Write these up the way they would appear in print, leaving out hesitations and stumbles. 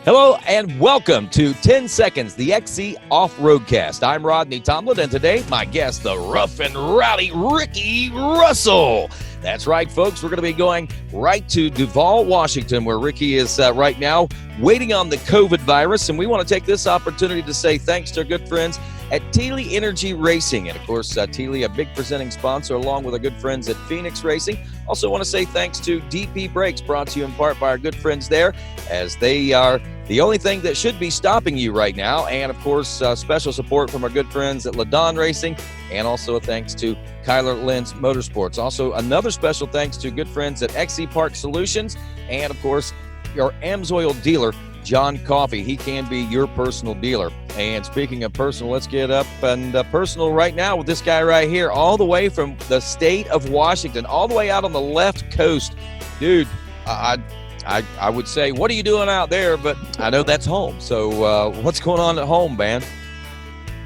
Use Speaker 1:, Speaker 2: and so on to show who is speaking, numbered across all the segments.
Speaker 1: Hello and welcome to 10 Seconds, the XC Off-Roadcast. I'm Rodney Tomlin, and today my guest, the rough and rowdy Ricky Russell. That's right, folks. We're going to be going right to Duvall, Washington, where Ricky is right now waiting on the COVID virus. And we want to take this opportunity to say thanks to our good friends at Teely Energy Racing. And, of course, Teely, a big presenting sponsor, along with our good friends at Phoenix Racing. Also want to say thanks to DP Brakes, brought to you in part by our good friends there, as they are the only thing that should be stopping you right now. And, of course, special support from our good friends at Ladon Racing, and also a thanks to Kyler Lenz Motorsports. Also, another special thanks to good friends at XC Park Solutions, and, of course, your AMSOIL dealer, John Coffey. He can be your personal dealer. And speaking of personal, let's get up and personal right now with this guy right here, all the way from the state of Washington, all the way out on the left coast. Dude, I would say, what are you doing out there? But I know that's home. So what's going on at home, man?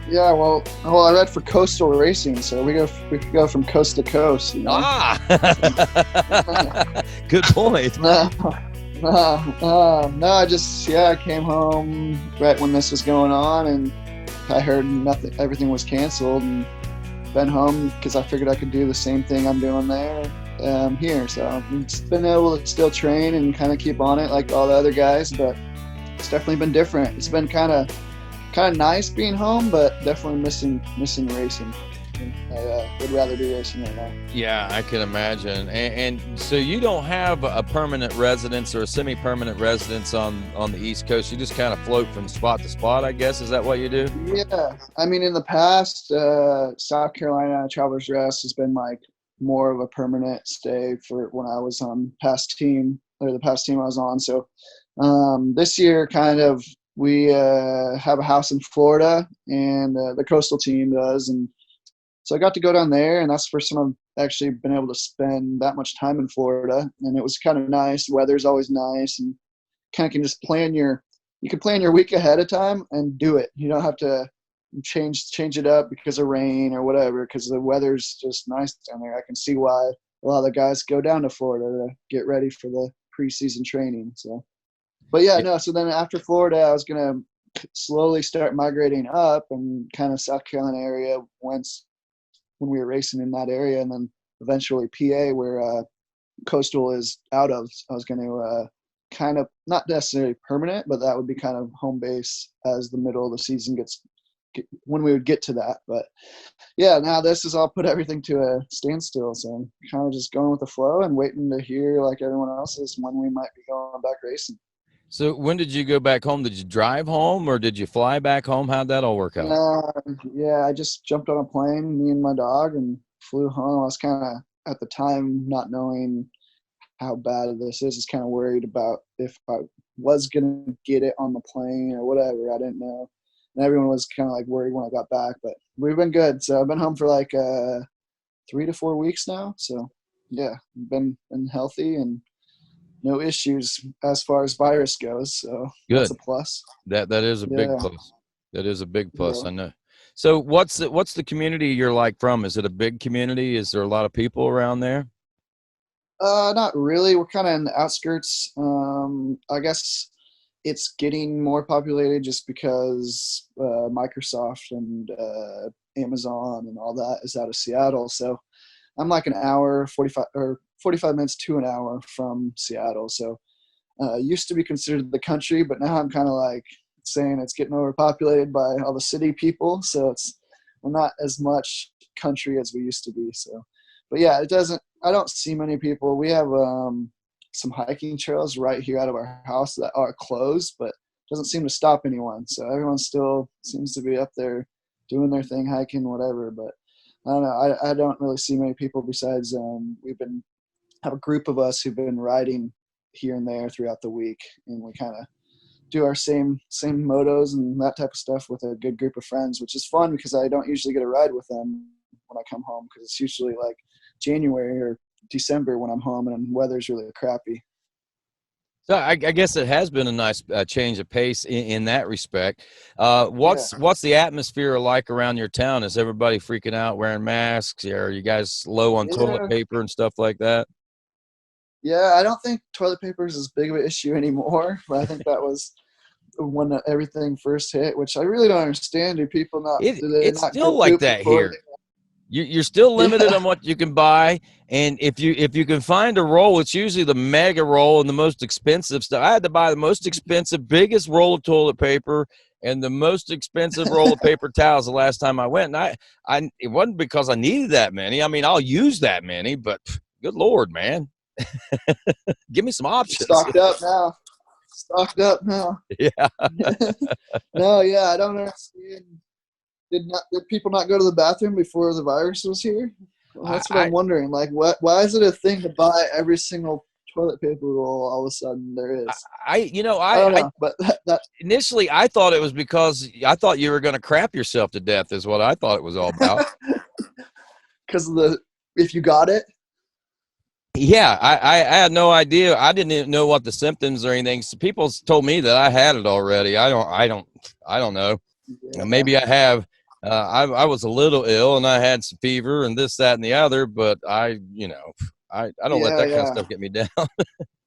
Speaker 2: Yeah, well, I read for Coastal Racing, so we could go from coast to coast. You know?
Speaker 1: Good point.
Speaker 2: No, I came home right when this was going on, and I heard everything was canceled, and been home because I figured I could do the same thing I'm doing there here. So I've just been able to still train and kind of keep on it like all the other guys, but it's definitely been different. It's been kind of nice being home, but definitely missing racing. I would rather do racing right now.
Speaker 1: Yeah, I can imagine. And so you don't have a permanent residence or a semi-permanent residence on the East Coast. You just kind of float from spot to spot, I guess. Is that what you do?
Speaker 2: Yeah. I mean, in the past, South Carolina Travelers Rest has been like more of a permanent stay for when I was on the past team I was on. So this year we have a house in Florida, and the coastal team does, and so I got to go down there, and that's the first time I've actually been able to spend that much time in Florida, and it was kind of nice. The weather's always nice, and kind of can just plan your week ahead of time and do it. You don't have to change it up because of rain or whatever, because the weather's just nice down there. I can see why a lot of the guys go down to Florida to get ready for the preseason training. So, but yeah, no. So then after Florida, I was gonna slowly start migrating up and kind of South Carolina area when we were racing in that area, and then eventually PA, where Coastal is out of. I was going to kind of, not necessarily permanent, but that would be kind of home base as the middle of the season when we would get to that. But yeah, now this has all put everything to a standstill, so I'm kind of just going with the flow and waiting to hear, like everyone else is, when we might be going back racing.
Speaker 1: So when did you go back home? Did you drive home or did you fly back home? How'd that all work out?
Speaker 2: Yeah, I just jumped on a plane, me and my dog, and flew home. I was kind of, at the time, not knowing how bad this is, kind of worried about if I was going to get it on the plane or whatever. I didn't know. And everyone was kind of like worried when I got back, but we've been good. So I've been home for like 3 to 4 weeks now. So yeah, been healthy and no issues as far as virus goes, so
Speaker 1: good.
Speaker 2: That's a plus.
Speaker 1: That is a big plus. That is a big plus.
Speaker 2: Yeah.
Speaker 1: I know. So what's the community you're like from? Is it a big community? Is there a lot of people around there?
Speaker 2: Not really. We're kind of in the outskirts. I guess it's getting more populated just because Microsoft and Amazon and all that is out of Seattle. So I'm like an hour, 45 minutes to an hour from Seattle. So used to be considered the country, but now I'm kind of like saying it's getting overpopulated by all the city people. So we're not as much country as we used to be. So, but yeah, I don't see many people. We have some hiking trails right here out of our house that are closed, but doesn't seem to stop anyone. So everyone still seems to be up there doing their thing, hiking, whatever. But I don't know. I don't really see many people besides have a group of us who've been riding here and there throughout the week, and we kind of do our same motos and that type of stuff with a good group of friends, which is fun because I don't usually get a ride with them when I come home, because it's usually like January or December when I'm home and the weather's really crappy.
Speaker 1: So I guess it has been a nice change of pace in that respect. What's the atmosphere like around your town? Is everybody freaking out, wearing masks? Are you guys low on toilet paper and stuff like that?
Speaker 2: Yeah, I don't think toilet paper is as big of an issue anymore, but I think that was when everything first hit, which I really don't understand. Do people not? Do they
Speaker 1: It's
Speaker 2: not
Speaker 1: still
Speaker 2: go
Speaker 1: like
Speaker 2: poop
Speaker 1: that
Speaker 2: before?
Speaker 1: here. You're still limited
Speaker 2: Yeah,
Speaker 1: on what you can buy, and if you can find a roll, it's usually the mega roll and the most expensive stuff. I had to buy the most expensive, biggest roll of toilet paper and the most expensive roll of paper towels the last time I went. And it wasn't because I needed that many. I mean, I'll use that many, but good Lord, man, give me some options.
Speaker 2: stocked up now. Stocked up now.
Speaker 1: Yeah.
Speaker 2: No, yeah, I don't understand. Did people not go to the bathroom before the virus was here? Well, that's what
Speaker 1: I
Speaker 2: I'm wondering. Like, why is it a thing to buy every single toilet paper roll all of a sudden there is? I don't
Speaker 1: I
Speaker 2: know, but that
Speaker 1: initially I thought it was because I thought you were going to crap yourself to death is what I thought it was all about.
Speaker 2: because of the if you got it.
Speaker 1: Yeah, I had no idea. I didn't even know what the symptoms or anything. So people told me that I had it already. I don't know.
Speaker 2: Yeah,
Speaker 1: Maybe I have. I was a little ill and I had some fever and this, that, and the other. But I don't let that kind of
Speaker 2: yeah.
Speaker 1: stuff get me down.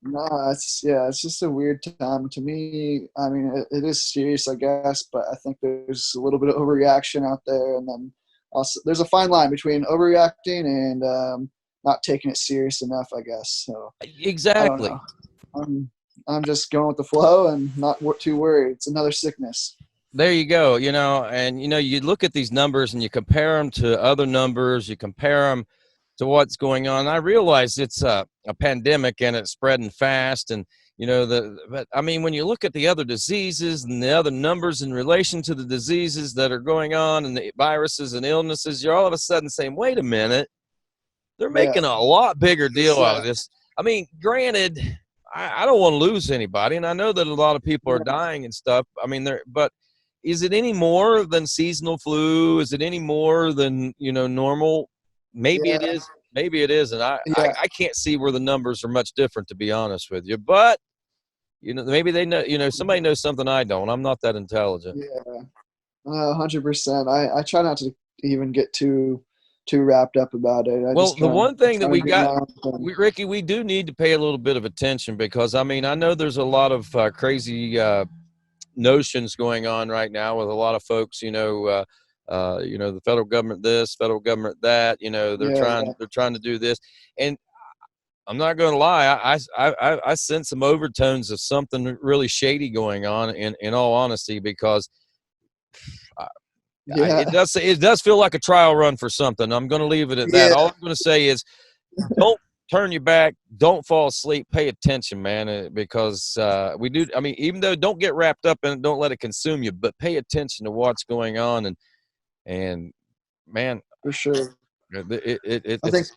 Speaker 2: No, it's just a weird time to me. I mean, it is serious, I guess, but I think there's a little bit of overreaction out there, and then also there's a fine line between overreacting and not taking it serious enough, I guess. So I don't
Speaker 1: Exactly.
Speaker 2: know. I'm just going with the flow and not too worried. It's another sickness.
Speaker 1: There you go. And you look at these numbers and you compare them to other numbers. You compare them to what's going on. I realize it's a pandemic and it's spreading fast. And, but I mean, when you look at the other diseases and the other numbers in relation to the diseases that are going on and the viruses and illnesses, you're all of a sudden saying, wait a minute, they're
Speaker 2: Yeah,
Speaker 1: making a lot bigger deal out of
Speaker 2: yeah,
Speaker 1: this. I mean, granted, I don't want to lose anybody. And I know that a lot of people are dying and stuff. I mean, but is it any more than seasonal flu? Is it any more than, normal? Maybe it
Speaker 2: yeah,
Speaker 1: is. Maybe it is. And
Speaker 2: yeah,
Speaker 1: I can't see where the numbers are much different, to be honest with you. But, maybe they know, somebody knows something I don't. I'm not that intelligent.
Speaker 2: yeah. 100%. I try not to even get too wrapped up about it. I
Speaker 1: Well,
Speaker 2: just
Speaker 1: the one thing that
Speaker 2: try to
Speaker 1: we
Speaker 2: do
Speaker 1: got,
Speaker 2: my own thing.
Speaker 1: Ricky, we do need to pay a little bit of attention because, I mean, I know there's a lot of crazy notions going on right now with a lot of folks, the federal government this, federal government that,
Speaker 2: Yeah, yeah,
Speaker 1: they're trying to do this. And I'm not going to lie. I sense some overtones of something really shady going on in all honesty, because I,
Speaker 2: yeah,
Speaker 1: it does feel like a trial run for something. I'm going to leave it at that.
Speaker 2: yeah.
Speaker 1: All I'm going to say is don't turn your back, don't fall asleep, pay attention, man, because we do. I mean, even though don't get wrapped up in it, don't let it consume you, but pay attention to what's going on. And man,
Speaker 2: For sure. I think
Speaker 1: it's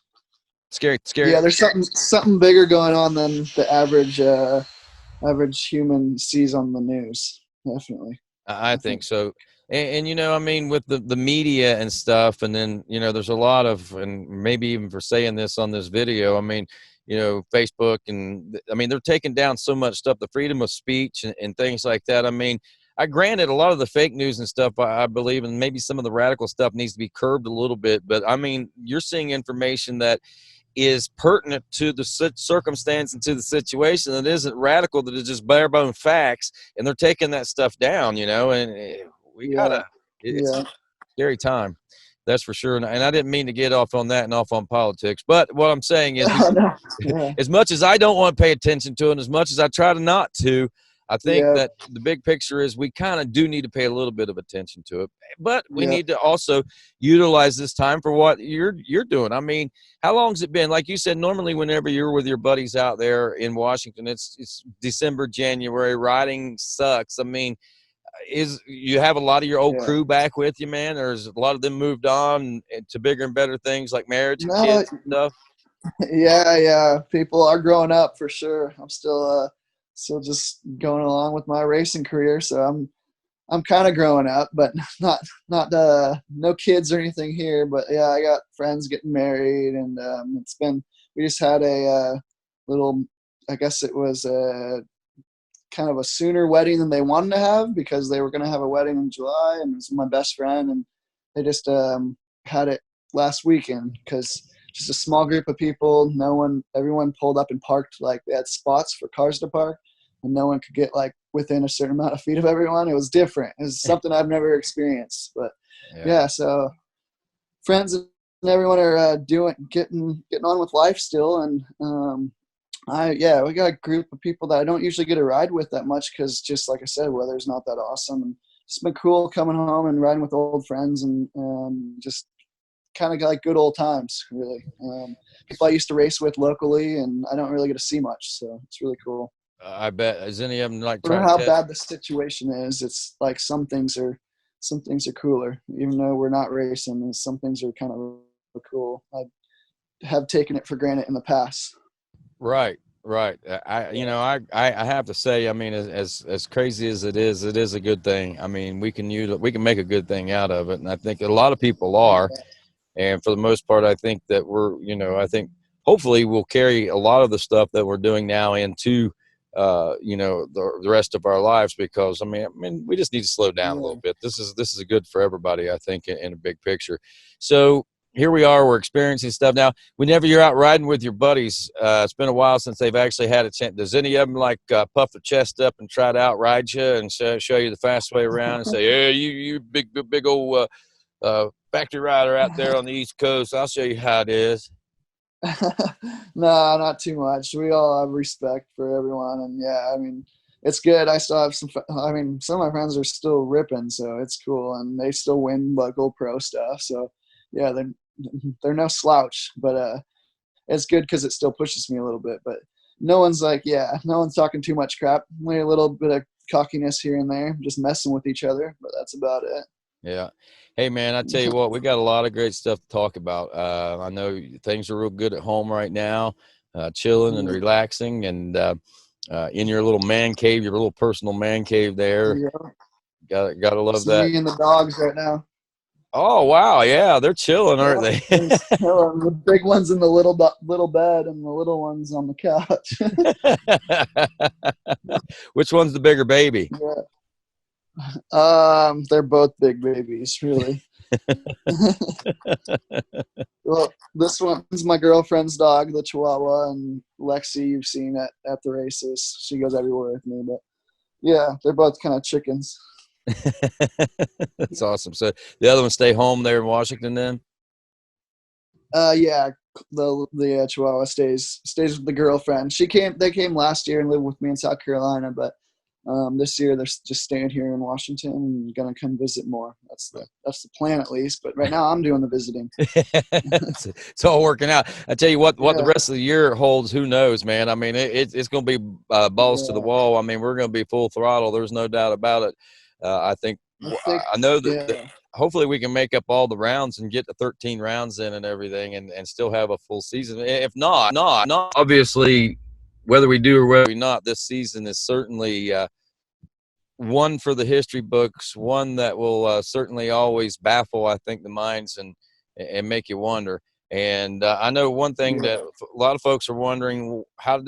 Speaker 1: scary.
Speaker 2: yeah, there's something bigger going on than the average human sees on the news. Definitely.
Speaker 1: I
Speaker 2: I
Speaker 1: think
Speaker 2: think.
Speaker 1: so. And I mean, with the media and stuff, and then, there's a lot of, and maybe even for saying this on this video, I mean, Facebook, and I mean, they're taking down so much stuff, the freedom of speech and things like that. I mean, I granted a lot of the fake news and stuff, I believe, and maybe some of the radical stuff needs to be curbed a little bit. But I mean, you're seeing information that is pertinent to the circumstance and to the situation, that isn't radical, that is just bare bone facts, and they're taking that stuff down, and we
Speaker 2: Yeah,
Speaker 1: gotta, it's a
Speaker 2: yeah.
Speaker 1: scary time, that's for sure. And I didn't mean to get off on that and off on politics, but what I'm saying is,
Speaker 2: No, yeah,
Speaker 1: as much as I don't want to pay attention to it, and as much as I try to not to, I think
Speaker 2: yeah,
Speaker 1: that the big picture is we kind of do need to pay a little bit of attention to it, but we
Speaker 2: yeah.
Speaker 1: need to also utilize this time for what you're doing. I mean, how long's it been? Like you said, normally whenever you're with your buddies out there in Washington, it's December, January. Riding sucks. I mean, is you have a lot of your old
Speaker 2: Yeah.
Speaker 1: crew back with you, man, or is a lot of them moved on to bigger and better things like marriage and
Speaker 2: No,
Speaker 1: kids and stuff?
Speaker 2: yeah, yeah. People are growing up for sure. I'm still just going along with my racing career, so I'm kind of growing up, but not no kids or anything here. But yeah, I got friends getting married, and we just had a little. I guess it was a kind of a sooner wedding than they wanted to have, because they were going to have a wedding in July, and it was my best friend, and they just had it last weekend because just a small group of people. Everyone pulled up and parked, like they had spots for cars to park, and no one could get like within a certain amount of feet of everyone. It was different. It was something I've never experienced. But yeah, so friends and everyone are getting on with life still, and we got a group of people that I don't usually get a ride with that much because, just like I said, weather's not that awesome. And it's been cool coming home and riding with old friends, and just kind of like good old times, really. People I used to race with locally, and I don't really get to see much, so it's really cool.
Speaker 1: I bet. Is any of them like
Speaker 2: For
Speaker 1: trying
Speaker 2: how
Speaker 1: to
Speaker 2: bad the situation is, it's like some things are cooler, even though we're not racing. And some things are kind of cool. I have taken it for granted in the past.
Speaker 1: Right. I have to say, I mean, as crazy as it is a good thing. I mean, we can make a good thing out of it, and I think a lot of people are. And for the most part, I think that I think hopefully we'll carry a lot of the stuff that we're doing now into the rest of our lives, because I mean we just need to slow down a little bit. This is good for everybody, I think, in a big picture. So here we are, we're experiencing stuff now. Whenever you're out riding with your buddies, it's been a while since they've actually had a chance. Does any of them like puff their chest up and try to outride you and show you the fast way around and say, yeah, you big old factory rider out there on the East Coast, I'll show you how it is?
Speaker 2: No, not too much. We all have respect for everyone, and yeah, I mean, it's good. I still have some of my friends are still ripping, so it's cool, and they still win local pro stuff. So yeah, they're no slouch, but it's good because it still pushes me a little bit. But no one's talking too much crap. Only a little bit of cockiness here and there, just messing with each other, but that's about it.
Speaker 1: Yeah. Hey, man, I tell you what, we got a lot of great stuff to talk about. I know things are real good at home right now, chilling and relaxing, and in your little man cave, your little personal man cave there.
Speaker 2: Yeah.
Speaker 1: Gotta love
Speaker 2: It's
Speaker 1: that.
Speaker 2: me and the dogs right now.
Speaker 1: Oh, wow. Yeah, they're chilling, aren't they?
Speaker 2: The big one's in the little bed, and the little one's on the couch.
Speaker 1: Which one's the bigger baby?
Speaker 2: They're both big babies, really. Well, this one's my girlfriend's dog, the Chihuahua, and Lexi you've seen at the races. She goes everywhere with me, but yeah, they're both kind of chickens.
Speaker 1: That's awesome. So the other one stay home there in Washington then?
Speaker 2: Yeah, the Chihuahua stays with the girlfriend. They came last year and lived with me in South Carolina, but this year they're just staying here in Washington and gonna come visit more. That's the plan, at least. But right now I'm doing the visiting.
Speaker 1: It's all working out. I tell you what the rest of the year holds, who knows, man. I mean, it's going to be balls to the wall. I mean, we're going to be full throttle. There's no doubt about it. I know that hopefully we can make up all the rounds and get the 13 rounds in and everything, and still have a full season. If not obviously, whether we do or whether we not, this season is certainly one for the history books, one that will certainly always baffle, I think, the minds and make you wonder. And I know one thing that a lot of folks are wondering, how'd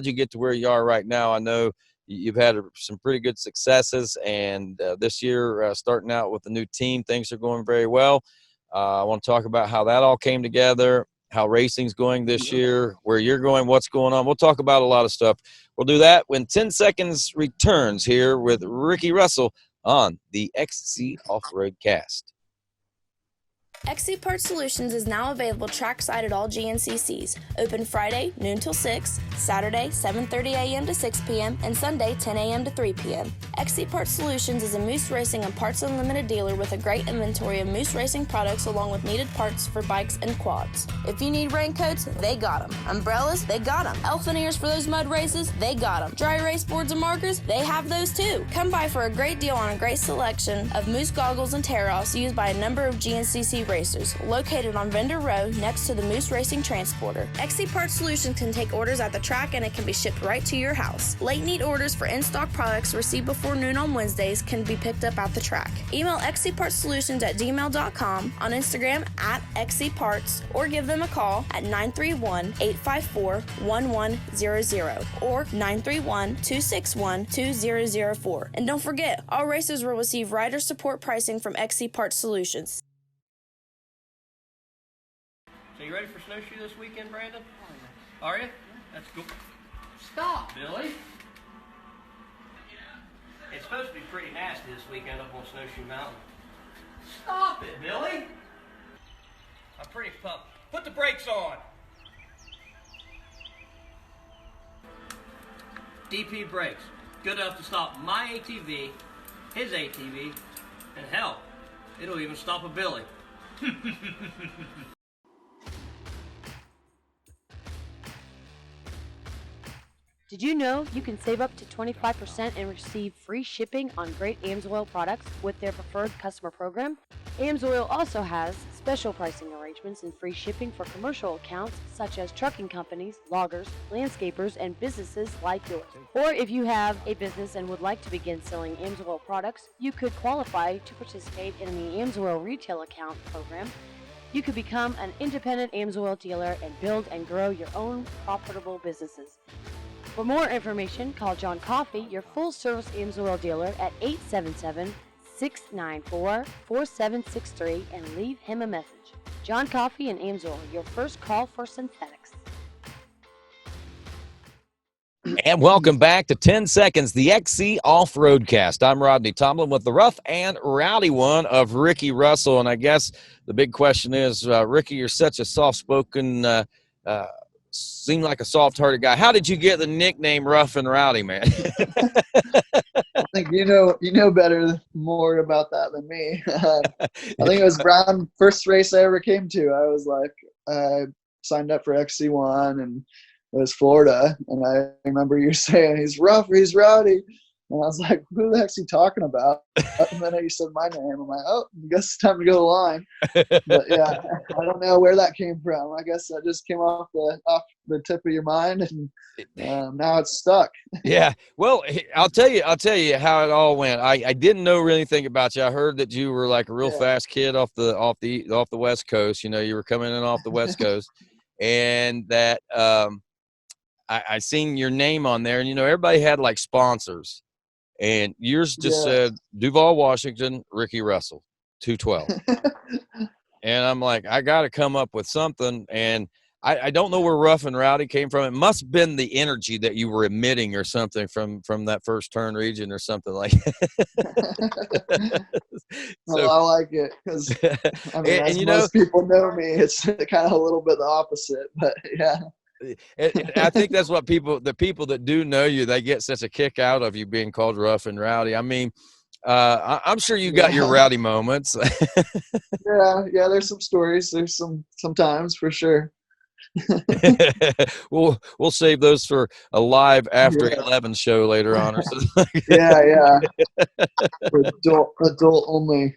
Speaker 1: you get to where you are right now? I know you've had some pretty good successes, and this year, starting out with the new team, things are going very well. I want to talk about how that all came together, how racing's going this year, where you're going, what's going on. We'll talk about a lot of stuff. We'll do that when 10 Seconds returns here with Ricky Russell on the XC Off-Road Cast.
Speaker 3: XC Parts Solutions is now available trackside at all GNCCs. Open Friday, noon till 6, Saturday, 7:30 a.m. to 6 p.m., and Sunday, 10 a.m. to 3 p.m. XC Parts Solutions is a Moose Racing and Parts Unlimited dealer with a great inventory of Moose Racing products along with needed parts for bikes and quads. If you need raincoats, they got them. Umbrellas, they got them. Elephant ears for those mud races, they got them. Dry erase boards and markers, they have those too. Come by for a great deal on a great selection of Moose goggles and tear-offs used by a number of GNCC racers, located on Vendor Row next to the Moose Racing Transporter. XC Parts Solutions can take orders at the track, and it can be shipped right to your house. Late need orders for in-stock products received before noon on Wednesdays can be picked up at the track. Email xcpartsolutions@gmail.com, on Instagram @xcparts, or give them a call at 931-854-1100 or 931-261-2004. And don't forget, all racers will receive rider support pricing from XC Parts Solutions.
Speaker 4: So you ready for snowshoe this weekend, Brandon? Oh, yeah. Are you? That's cool.
Speaker 5: Stop.
Speaker 4: Billy? It's supposed to be pretty nasty this weekend up on Snowshoe Mountain. Stop it, Billy! I'm pretty pumped. Put the brakes on! DP brakes. Good enough to stop my ATV, his ATV, and hell, it'll even stop a Billy.
Speaker 5: Did you know you can save up to 25% and receive free shipping on great AMSOIL products with their preferred customer program? AMSOIL also has special pricing arrangements and free shipping for commercial accounts such as trucking companies, loggers, landscapers, and businesses like yours. Or if you have a business and would like to begin selling AMSOIL products, you could qualify to participate in the AMSOIL retail account program. You could become an independent AMSOIL dealer and build and grow your own profitable businesses. For more information, call John Coffey, your full-service AMSOIL dealer, at 877-694-4763 and leave him a message. John Coffey and AMSOIL, your first call for synthetics.
Speaker 1: And welcome back to 10 Seconds, the XC Off-Road Cast. I'm Rodney Tomlin with the rough and rowdy one of Ricky Russell. And I guess the big question is, Ricky, you're such a soft-spoken, seem like a soft-hearted guy. How did you get the nickname Rough and Rowdy, man?
Speaker 2: I think you know better, more about that than me. I think it was Brown first race I ever came to. I was like, I signed up for XC1 and it was Florida, and I remember you saying he's rough or he's rowdy, and I was like, who the heck's he talking about? And then you said my name. I'm like, oh, I guess it's time to go to the line. But yeah, I don't know where that came from. I guess that just came off the tip of your mind, and now it's stuck.
Speaker 1: Yeah, well, I'll tell you how it all went. I didn't know anything about you. I heard that you were like a real fast kid off the West Coast. You know, you were coming in off the West Coast, and that I seen your name on there, and you know everybody had like sponsors, and yours just said Duval, Washington, Ricky Russell, 212. And I'm like, I got to come up with something, and I don't know where Rough and Rowdy came from. It must have been the energy that you were emitting or something from that first turn region or something like that.
Speaker 2: Well, I like it because I mean, as most people know me, it's kind of a little bit the opposite, but yeah.
Speaker 1: And I think that's what the people that do know you, they get such a kick out of you being called Rough and Rowdy. I mean, I'm sure you got your rowdy moments.
Speaker 2: yeah, there's some stories. There's sometimes for sure.
Speaker 1: We'll save those for a live after 11 show later on or something like
Speaker 2: yeah for adult only.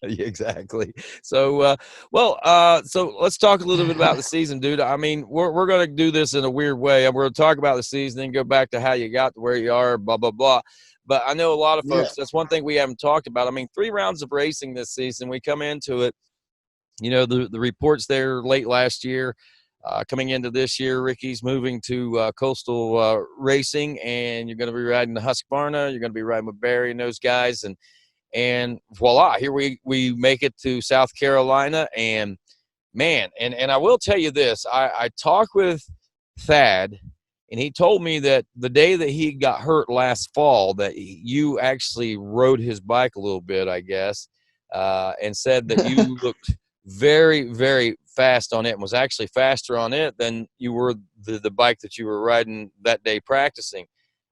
Speaker 1: Exactly. So so let's talk a little bit about the season, dude. I mean, we're going to do this in a weird way. We're going to talk about the season and go back to how you got to where you are, blah blah blah. But I know a lot of folks, that's one thing we haven't talked about. I mean, 3 rounds of racing this season. We come into it, you know, the reports there late last year, coming into this year, Ricky's moving to coastal racing, and you're going to be riding the Husqvarna. You're going to be riding with Barry and those guys, and voila, here we make it to South Carolina. And man, and I will tell you this, I talked with Thad, and he told me that the day that he got hurt last fall, that you actually rode his bike a little bit, I guess, and said that you looked very, very fast on it, and was actually faster on it than you were the bike that you were riding that day practicing.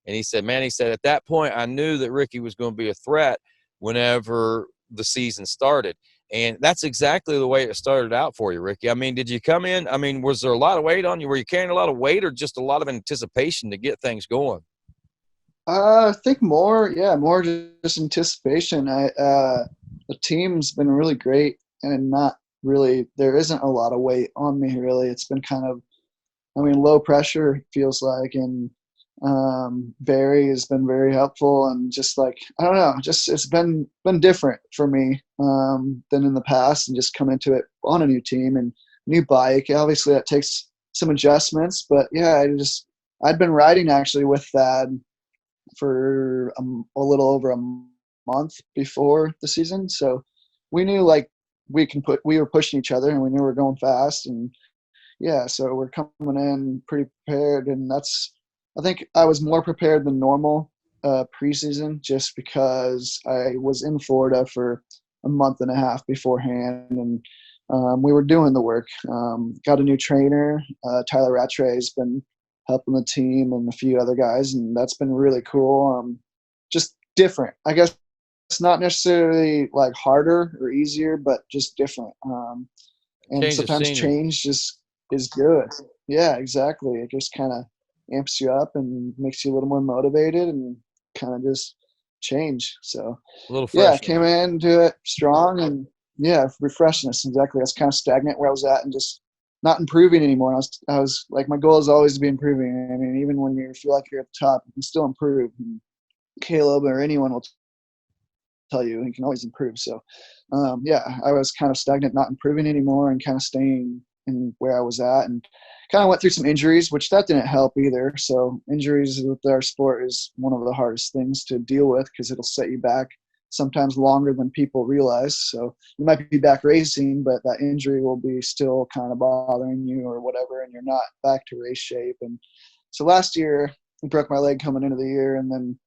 Speaker 1: And he said, at that point, I knew that Ricky was going to be a threat whenever the season started. And that's exactly the way it started out for you, Ricky. I mean, did you come in? I mean, was there a lot of weight on you? Were you carrying a lot of weight, or just a lot of anticipation to get things going?
Speaker 2: I think more just anticipation. The team's been really great, and not really, there isn't a lot of weight on me, really. It's been kind of, low pressure, it feels like, and Barry has been very helpful, and just like, I don't know, just it's been different for me than in the past, and just come into it on a new team and new bike. Obviously that takes some adjustments, but yeah, I'd been riding actually with Thad for a little over a month before the season, so we knew like we were pushing each other, and we knew we were going fast, and yeah, so we're coming in pretty prepared, and I think I was more prepared than normal preseason just because I was in Florida for a month and a half beforehand, and we were doing the work. Got a new trainer. Tyler Rattray has been helping the team and a few other guys, and that's been really cool. Just different. I guess it's not necessarily like harder or easier, but just different. And
Speaker 1: Change of
Speaker 2: sometimes
Speaker 1: scenery.
Speaker 2: change just is good. Yeah, exactly. It just kind of amps you up and makes you a little more motivated and kind of just change. So,
Speaker 1: A little
Speaker 2: yeah,
Speaker 1: freshness.
Speaker 2: came into it strong and, yeah, refreshness. Exactly. That's kind of stagnant where I was at and just not improving anymore. I was like, my goal is always to be improving. I mean, even when you feel like you're at the top, you can still improve. And Caleb or anyone will tell you he can always improve. So, yeah, I was kind of stagnant, not improving anymore, and kind of staying in where I was at, and kind of went through some injuries, which that didn't help either. So injuries with our sport is one of the hardest things to deal with because it'll set you back sometimes longer than people realize. So you might be back racing, but that injury will be still kind of bothering you or whatever, and you're not back to race shape. And so last year I broke my leg coming into the year, and then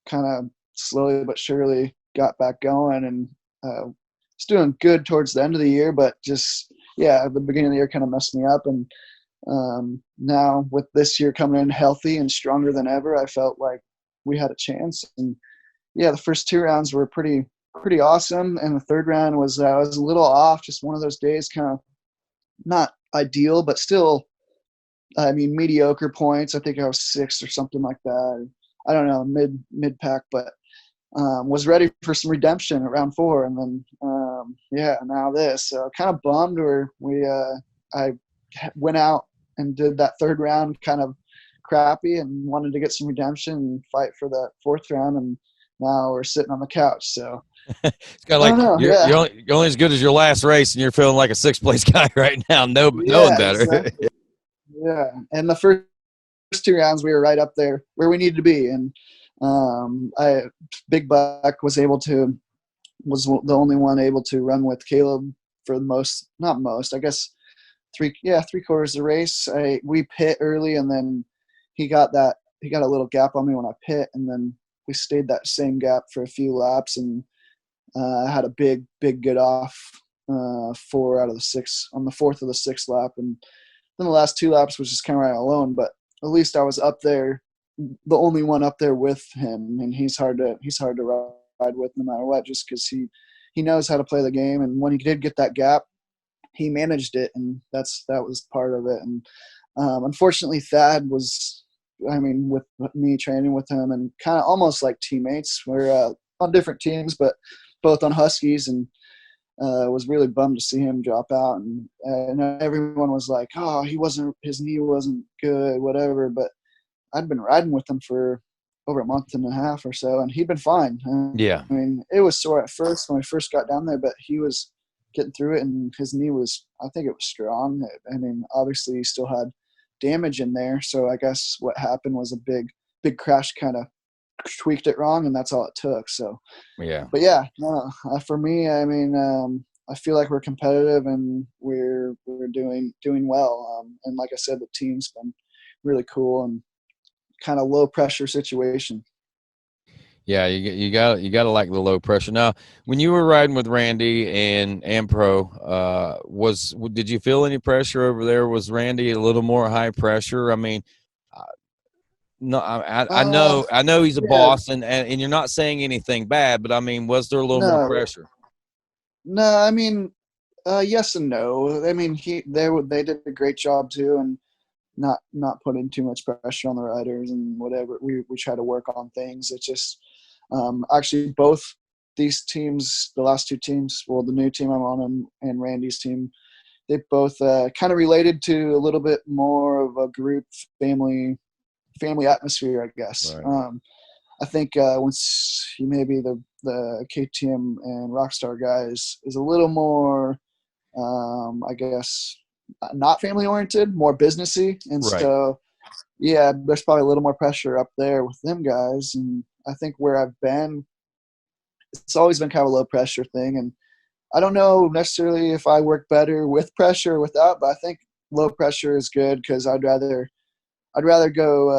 Speaker 2: kind of slowly but surely got back going, and was doing good towards the end of the year, but just, yeah, the beginning of the year kind of messed me up. And now with this year coming in healthy and stronger than ever, I felt like we had a chance. And yeah, the first 2 rounds were pretty awesome, and the third round was I was a little off, just one of those days, kind of not ideal, but still, I mean, mediocre points. I think I was 6th or something like that. I don't know, mid pack, but was ready for some redemption at round 4, and then yeah, now this. So kind of bummed where I went out and did that third round kind of crappy and wanted to get some redemption and fight for that 4th round, and now we're sitting on the couch. So
Speaker 1: It's kind of
Speaker 2: I
Speaker 1: like
Speaker 2: don't know.
Speaker 1: you're,
Speaker 2: Yeah,
Speaker 1: you're only as good as your last race, and you're feeling like a 6th place guy right now. Knowing
Speaker 2: yeah,
Speaker 1: better.
Speaker 2: exactly. Yeah, and the first 2 rounds we were right up there where we needed to be, and Big Buck was the only one able to run with Caleb for not most, I guess 3/4 of the race. We pit early, and then he got a little gap on me when I pit, and then we stayed that same gap for a few laps, and I had a big get off 4 out of the 6 on the 4th of the 6th lap, and then the last 2 laps was just kind of right alone. But at least I was up there, the only one up there with him, and he's hard to ride with no matter what, just because he knows how to play the game. And when he did get that gap, he managed it, and that was part of it. And unfortunately, Thad was, I mean, with me training with him and kind of almost like teammates. We're on different teams, but both on Huskies, and was really bummed to see him drop out. And everyone was like, "Oh, his knee wasn't good, whatever." But I'd been riding with him for over a month and a half or so, and he'd been fine.
Speaker 1: Yeah.
Speaker 2: I mean, it was sore at first when we first got down there, but he was getting through it, and his knee was, I think it was strong. I mean, obviously he still had damage in there, so I guess what happened was a big crash kind of tweaked it wrong, and that's all it took. So,
Speaker 1: Yeah.
Speaker 2: but yeah, no, for me, I mean, I feel like we're competitive and we're doing well. And like I said, the team's been really cool and kind of low pressure situation.
Speaker 1: Yeah, you got to like the low pressure. Now, when you were riding with Randy and Ampro, did you feel any pressure over there? Was Randy a little more high pressure? I mean, no, I know he's a
Speaker 2: Yeah,
Speaker 1: boss, and you're not saying anything bad, but I mean, was there a little more
Speaker 2: no,
Speaker 1: pressure?
Speaker 2: no, I mean, yes and no. I mean, they did a great job too, and not putting too much pressure on the riders and whatever. We try to work on things. It's just actually both these teams, the last 2 teams, well, the new team I'm on and Randy's team, they both kind of related to a little bit more of a group family atmosphere, I guess.
Speaker 1: Right.
Speaker 2: I think once maybe the KTM and Rockstar guys is a little more, I guess, not family oriented, more businessy, and
Speaker 1: Right.
Speaker 2: so yeah, there's probably a little more pressure up there with them guys. And I think where I've been, it's always been kind of a low pressure thing, and I don't know necessarily if I work better with pressure or without, but I think low pressure is good because I'd rather go,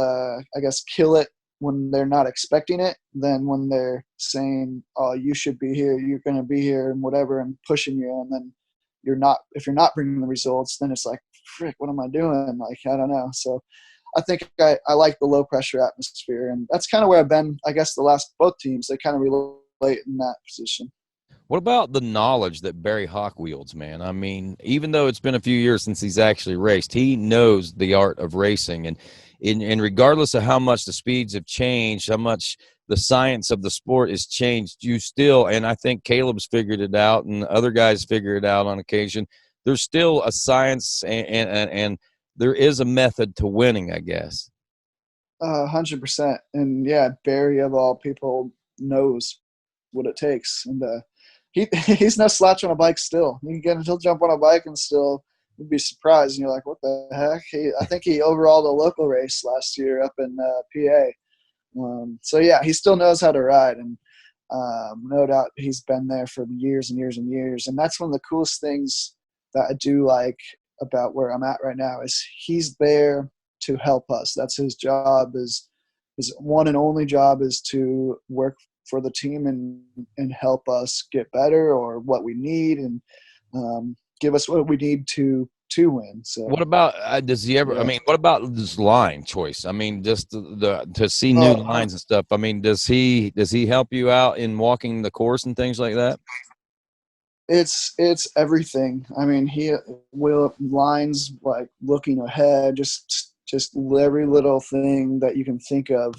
Speaker 2: I guess, kill it when they're not expecting it than when they're saying, oh, you should be here, you're going to be here and whatever, and pushing you. And then if you're not bringing the results, then it's like, frick, what am I doing? Like, I don't know. So I think I like the low pressure atmosphere, and that's kind of where I've been, I guess, the last both teams. They kind of relate in that position.
Speaker 1: What about the knowledge that Barry Hawk wields, man? I mean, even though it's been a few years since he's actually raced, he knows the art of racing. And regardless of how much the speeds have changed, how much the science of the sport has changed, you still, and I think Caleb's figured it out and other guys figure it out on occasion, there's still a science and there is a method to winning, I guess.
Speaker 2: 100%. And yeah, Barry of all people knows what it takes. And he's no slouch on a bike still. He'll jump on a bike and still you'd be surprised. And you're like, what the heck? I think he overalled a local race last year up in PA. So yeah, he still knows how to ride. And no doubt he's been there for years and years and years. And that's one of the coolest things that I do like about where I'm at right now is he's there to help us. That's his job. His one and only job is to work for the team and help us get better or what we need and give us what we need to win. So
Speaker 1: what about does he ever? Yeah. I mean, what about this line choice? I mean, just to see new lines and stuff. I mean, does he help you out in walking the course and things like that?
Speaker 2: It's everything. I mean, he will lines like looking ahead, just every little thing that you can think of,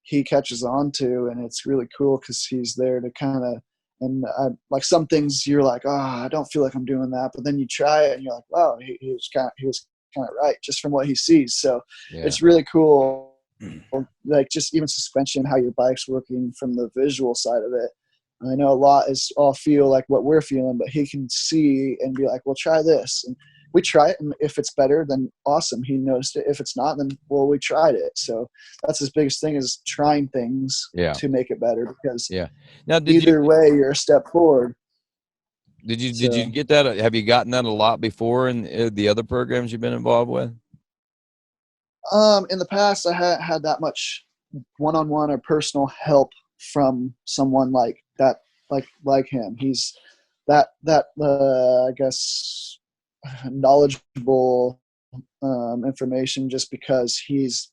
Speaker 2: he catches on to, and it's really cool because he's there to kind of. And like some things you're like, I don't feel like I'm doing that, but then you try it and you're like, wow, he was kind of right just from what he sees. So It's really cool. Like just even suspension, how your bike's working from the visual side of it. I know a lot is all feel like what we're feeling, but he can see and be like, well, try this. And we try it. And if it's better, then awesome. He noticed it. If it's not, then, well, we tried it. So that's his biggest thing is trying things to make it better because
Speaker 1: now,
Speaker 2: either way, you're a step forward.
Speaker 1: Did you get that? Have you gotten that a lot before in the other programs you've been involved with?
Speaker 2: In the past, I hadn't had that much one-on-one or personal help from someone like that, like him. He's that I guess knowledgeable information just because he's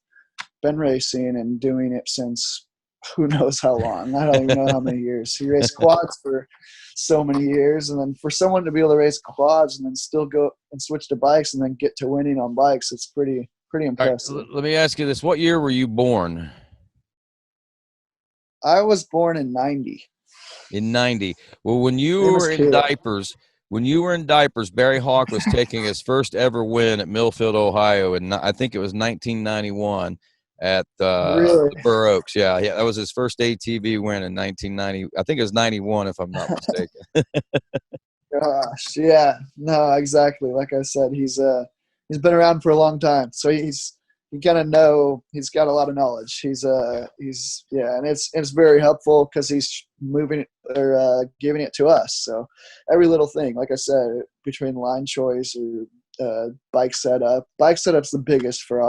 Speaker 2: been racing and doing it since who knows how long. I don't even know how many years. He raced quads for so many years, and then for someone to be able to race quads and then still go and switch to bikes and then get to winning on bikes, it's pretty impressive.
Speaker 1: Right, let me ask you this. What year were you born?
Speaker 2: I was born in 90.
Speaker 1: In 90. Well, when you were in diapers, Barry Hawk was taking his first ever win at Millfield, Ohio, and I think it was 1991 at
Speaker 2: really?
Speaker 1: Burr Oaks. Yeah, that was his first ATV win in 1990. I think it was 91, if I'm not mistaken.
Speaker 2: Gosh, yeah, no, exactly. Like I said, he's been around for a long time, so you kind of know he's got a lot of knowledge. And it's very helpful because he's moving it or giving it to us. So every little thing, like I said, between line choice or bike setup's the biggest for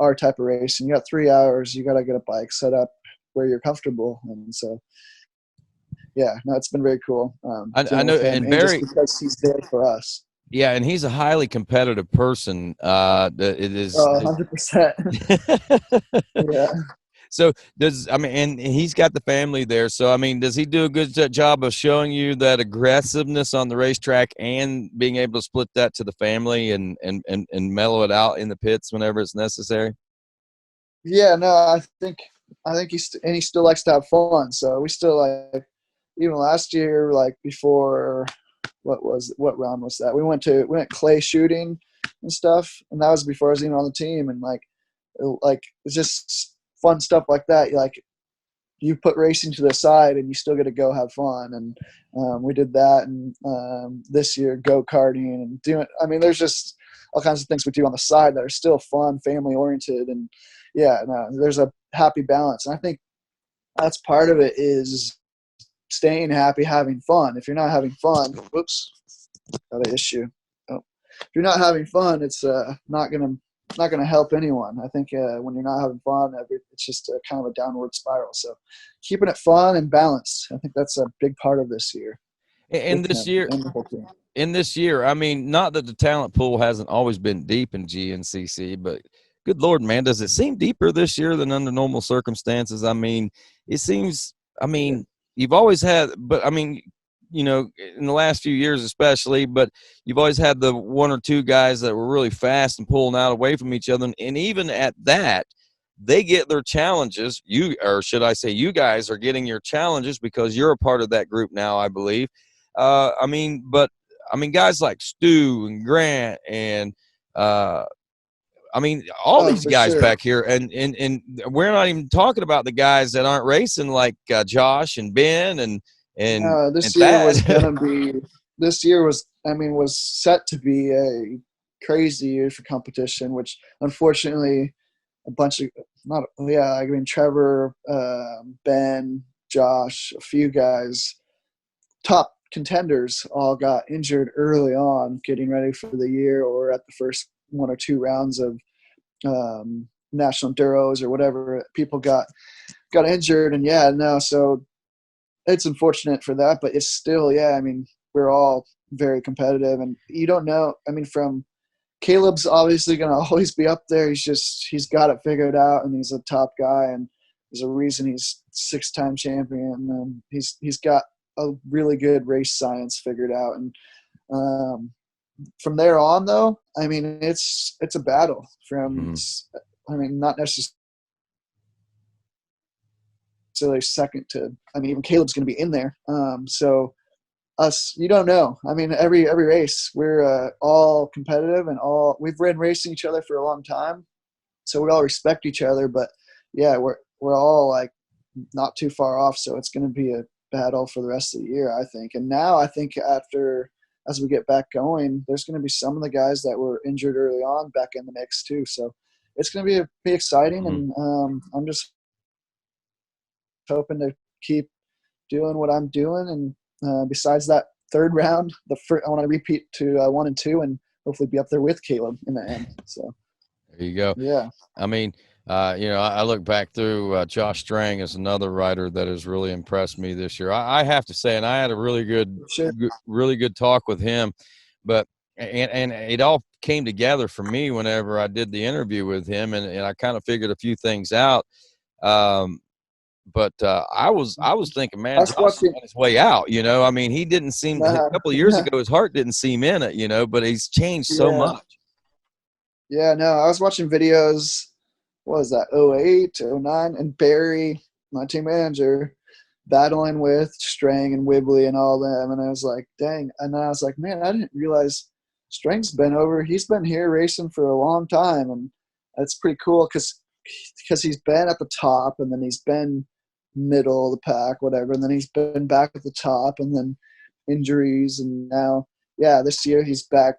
Speaker 2: our type of racing. You got 3 hours, you got to get a bike set up where you're comfortable, and so. Yeah, no, it's been very cool.
Speaker 1: I know, and Barry,
Speaker 2: just because he's there for us.
Speaker 1: Yeah, and he's a highly competitive person. It is
Speaker 2: 100%. Yeah.
Speaker 1: So and he's got the family there. So I mean, does he do a good job of showing you that aggressiveness on the racetrack and being able to split that to the family and mellow it out in the pits whenever it's necessary?
Speaker 2: Yeah, no, I think he still likes to have fun. So we still like even last year, like before. What round was that? We went clay shooting and stuff, and that was before I was even on the team. And like it's just fun stuff like that. You put racing to the side, and you still get to go have fun. And we did that, and this year go-karting and doing. I mean, there's just all kinds of things we do on the side that are still fun, family oriented, and there's a happy balance. And I think that's part of it is staying happy, having fun. If you're not having fun, whoops, got an issue. Oh. If you're not having fun, it's not going to not going to help anyone. I think when you're not having fun, it's just a kind of a downward spiral. So keeping it fun and balanced, I think that's a big part of this year.
Speaker 1: And this
Speaker 2: him
Speaker 1: year,
Speaker 2: and the whole team.
Speaker 1: in this year, I mean, not that the talent pool hasn't always been deep in GNCC, but good Lord, man, does it seem deeper this year than under normal circumstances? I mean, it seems, I mean, you've always had, but I mean, you know, in the last few years especially, but you've always had the one or two guys that were really fast and pulling out away from each other. And even at that, they get their challenges. Or should I say, you guys are getting your challenges because you're a part of that group now, I believe. I mean, guys like Stu and Grant and all these guys
Speaker 2: sure.
Speaker 1: back here, and we're not even talking about the guys that aren't racing like Josh and Ben and
Speaker 2: this
Speaker 1: and
Speaker 2: year
Speaker 1: Thad.
Speaker 2: was gonna be. This year was set to be a crazy year for competition, which unfortunately a bunch of Trevor, Ben, Josh, a few guys, top contenders all got injured early on getting ready for the year or at the first one or two rounds of national enduros or whatever. People got injured, and so it's unfortunate for that, but it's still, we're all very competitive, and you don't know. From Caleb's obviously going to always be up there. He's got it figured out, and he's a top guy, and there's a reason he's 6-time champion, and he's got a really good race science figured out. And from there on, though, it's a battle from, not necessarily second to, even Caleb's going to be in there. So us, you don't know. Every race, we're all competitive, and we've been racing each other for a long time, so we all respect each other. But yeah, we're all like not too far off, so it's going to be a battle for the rest of the year, I think. And now I think as we get back going, there's going to be some of the guys that were injured early on back in the mix too. So it's going to be exciting, and I'm just hoping to keep doing what I'm doing. And besides that third round, I want to repeat to 1 and 2, and hopefully be up there with Caleb in the end. So
Speaker 1: there you go.
Speaker 2: Yeah.
Speaker 1: I look back through Josh Strang is another rider that has really impressed me this year. I have to say, and I had a really good talk with him, but and it all came together for me whenever I did the interview with him, and I kind of figured a few things out. But I was thinking, man, Josh is on his way out. He didn't seem a couple of years ago, his heart didn't seem in it, but he's changed so much.
Speaker 2: Yeah, no, I was watching videos. What was that, 08, 09, and Barry, my team manager, battling with Strang and Wibbly and all them. And I was like, dang. And I was like, man, I didn't realize Strang's he's been here racing for a long time. And that's pretty cool because he's been at the top, and then he's been middle of the pack, whatever. And then he's been back at the top, and then injuries. And now, this year he's back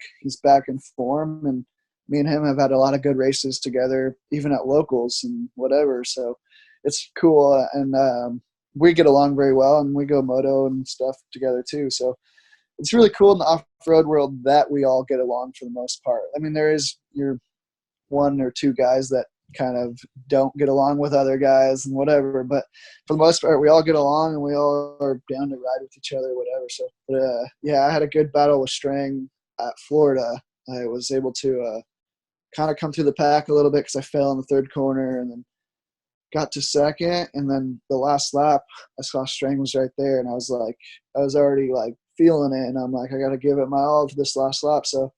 Speaker 2: in form. And me and him have had a lot of good races together, even at locals and whatever. So it's cool. And we get along very well, and we go moto and stuff together too. So it's really cool in the off-road world that we all get along for the most part. There is your 1 or 2 guys that kind of don't get along with other guys and whatever, but for the most part, we all get along, and we all are down to ride with each other, whatever. So, I had a good battle with Strang at Florida. I was able to kind of come through the pack a little bit because I fell in the third corner, and then got to second. And then the last lap, I saw Strang was right there, and I was already like feeling it, and I'm like, I got to give it my all to this last lap. So I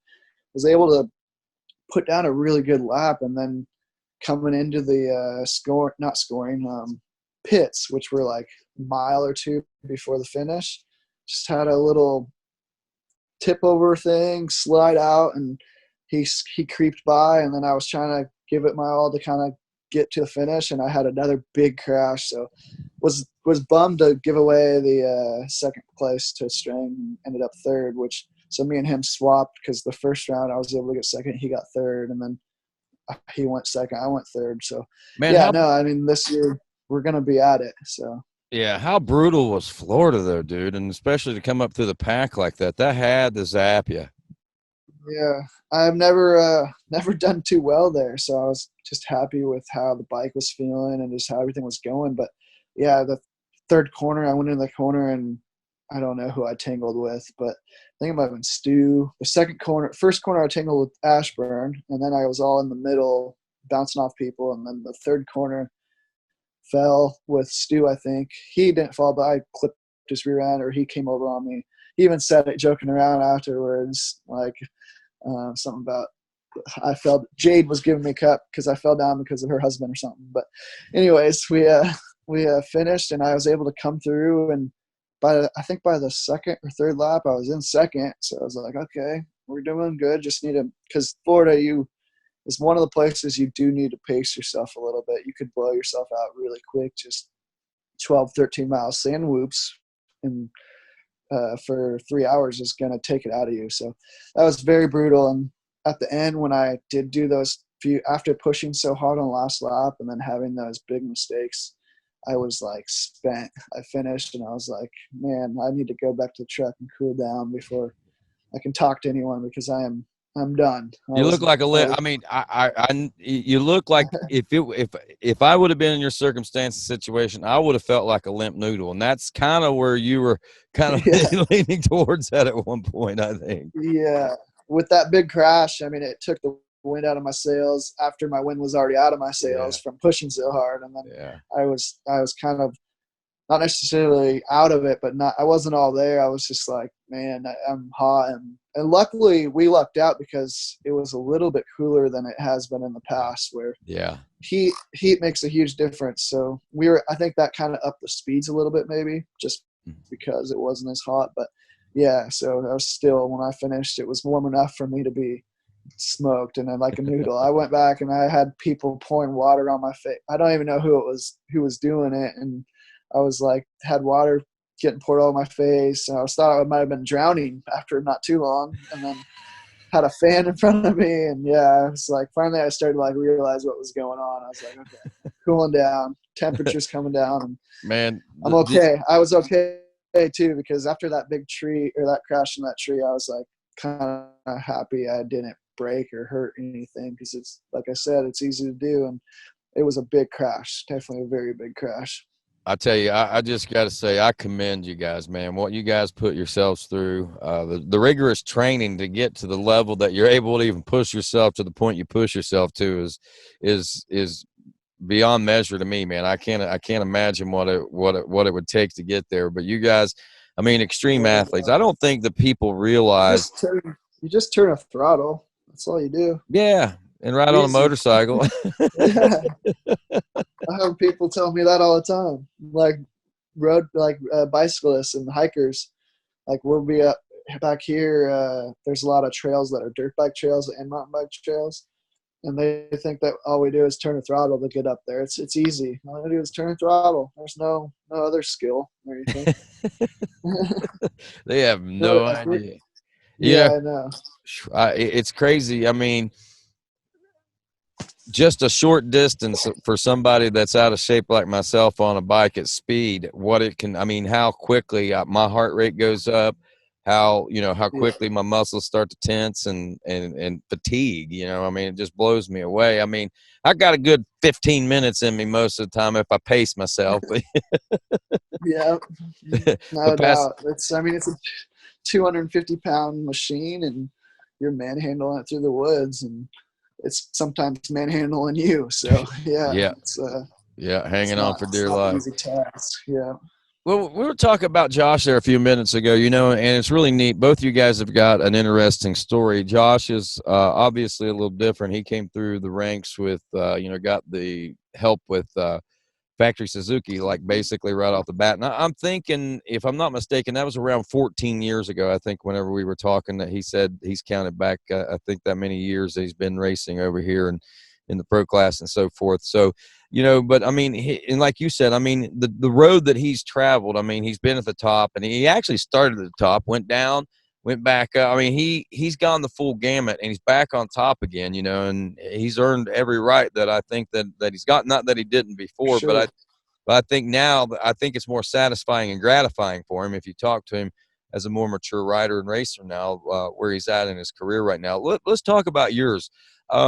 Speaker 2: was able to put down a really good lap, and then coming into the pits, which were like a mile or 2 before the finish, just had a little tip over thing, slide out, and he creeped by, and then I was trying to give it my all to kind of get to the finish, and I had another big crash. So was bummed to give away the second place to Strang, and ended up third, so me and him swapped because the first round I was able to get second, he got third, and then he went second, I went third. So this year we're going to be at it. So
Speaker 1: yeah, how brutal was Florida though, dude? And especially to come up through the pack like that had to zap you.
Speaker 2: Yeah, I've never done too well there, so I was just happy with how the bike was feeling and just how everything was going. But yeah, the third corner, I went in the corner and I don't know who I tangled with, but I think it might have been Stu. The first corner I tangled with Ashburn, and then I was all in the middle bouncing off people, and then the third corner fell with Stu. I think he didn't fall, but I clipped his rear end, or he came over on me. He even said it joking around afterwards, like something about I fell. Jade was giving me a cup because I fell down because of her husband or something. But anyways, we finished, and I was able to come through. And I think by the second or third lap, I was in second. So I was like, okay, we're doing good. Just need to, because Florida, is one of the places you do need to pace yourself a little bit. You could blow yourself out really quick, just 12, 13 miles sand whoops, and for 3 hours is going to take it out of you. So that was very brutal. And at the end, when I did do those after pushing so hard on the last lap and then having those big mistakes, I was like spent. I finished and I was like, man, I need to go back to the truck and cool down before I can talk to anyone, because I'm done.
Speaker 1: You look like a limp. I mean, you look like if I would have been in your circumstance situation, I would have felt like a limp noodle, and that's kind of where you were kind of leaning towards that at one point, I think.
Speaker 2: Yeah, with that big crash, I mean, it took the wind out of my sails after my wind was already out of my sails from pushing so hard, and then I was kind of not necessarily out of it, but I wasn't all there. I was just like, man, I'm hot. And luckily we lucked out because it was a little bit cooler than it has been in the past, where heat makes a huge difference. So I think that kind of upped the speeds a little bit, maybe just because it wasn't as hot. But yeah, so I was still, when I finished, it was warm enough for me to be smoked and then like a noodle. I went back and I had people pouring water on my face. I don't even know who was doing it. And I was like, had water getting poured all over my face. And I thought I might have been drowning after not too long. And then had a fan in front of me. And I was like, finally I started to like realize what was going on. I was like, okay, cooling down, temperature's coming down. And
Speaker 1: man,
Speaker 2: I'm okay. I was okay too, because after that big tree or that crash in that tree, I was like kind of happy I didn't break or hurt anything, because it's, like I said, it's easy to do. And it was a big crash, definitely a very big crash.
Speaker 1: I tell you, I just got to say, I commend you guys, man. What you guys put yourselves through, the rigorous training to get to the level that you're able to even push yourself to the point you push yourself to is beyond measure to me, man. I can't imagine what it would take to get there. But you guys, I mean, extreme athletes. I don't think that people realize
Speaker 2: you just turn a throttle. That's all you do.
Speaker 1: Yeah, and ride on a motorcycle.
Speaker 2: I have people tell me that all the time, like bicyclists and hikers. Like, we'll be up back here. There's a lot of trails that are dirt bike trails and mountain bike trails, and they think that all we do is turn the throttle to get up there. It's easy. All I do is turn the throttle. There's no other skill or anything.
Speaker 1: They have no idea.
Speaker 2: Yeah, I know.
Speaker 1: It's crazy. I mean, just a short distance for somebody that's out of shape like myself on a bike at speed, how quickly my heart rate goes up, how quickly my muscles start to tense and fatigue, I mean, it just blows me away. I mean, I got a good 15 minutes in me most of the time if I pace myself.
Speaker 2: Yeah, no doubt. It's a 250-pound machine, and you're manhandling it through the woods, and it's sometimes manhandling you. So it's
Speaker 1: hanging on for dear life.
Speaker 2: Easy task. Yeah.
Speaker 1: Well, we were talking about Josh there a few minutes ago, and it's really neat. Both of you guys have got an interesting story. Josh is obviously a little different. He came through the ranks with, got the help with Factory Suzuki, like basically right off the bat. And I'm thinking, if I'm not mistaken, that was around 14 years ago, I think, whenever we were talking, that he said he's counted back, I think, that many years that he's been racing over here and in the pro class and so forth. So, but I mean, and like you said, I mean, the road that he's traveled, I mean, he's been at the top, and he actually started at the top, went down, went back up. I mean, he's gone the full gamut, and he's back on top again, and he's earned every right that I think that he's got. Not that he didn't before, but I think now, I think it's more satisfying and gratifying for him if you talk to him. as a more mature rider and racer now, where he's at in his career right now. Let's talk about yours.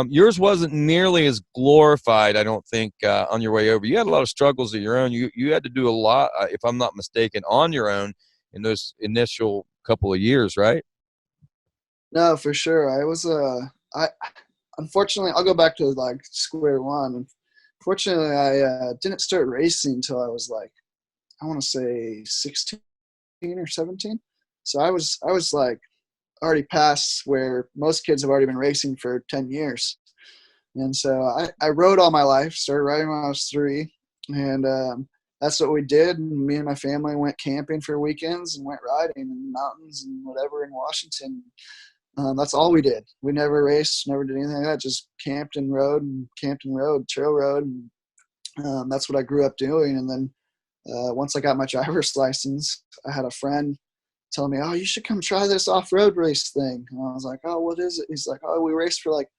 Speaker 1: Yours wasn't nearly as glorified, I don't think, on your way over. You had a lot of struggles of your own. You had to do a lot, if I'm not mistaken, on your own in those initial couple of years, right?
Speaker 2: No, for sure. I was I unfortunately, I'll go back to like square one. Unfortunately, I didn't start racing until I was like, I want to say 16 or 17. So I was like already past where most kids have already been racing for 10 years. And so I rode all my life, started riding when I was 3. And that's what we did. Me and my family went camping for weekends and went riding in the mountains and whatever in Washington. That's all we did. We never raced, never did anything like that. Just camped and rode, trail rode. And that's what I grew up doing. And then once I got my driver's license, I had a friend telling me, "Oh, you should come try this off-road race thing." And I was like, "Oh, what is it?" He's like, "Oh, we raced for like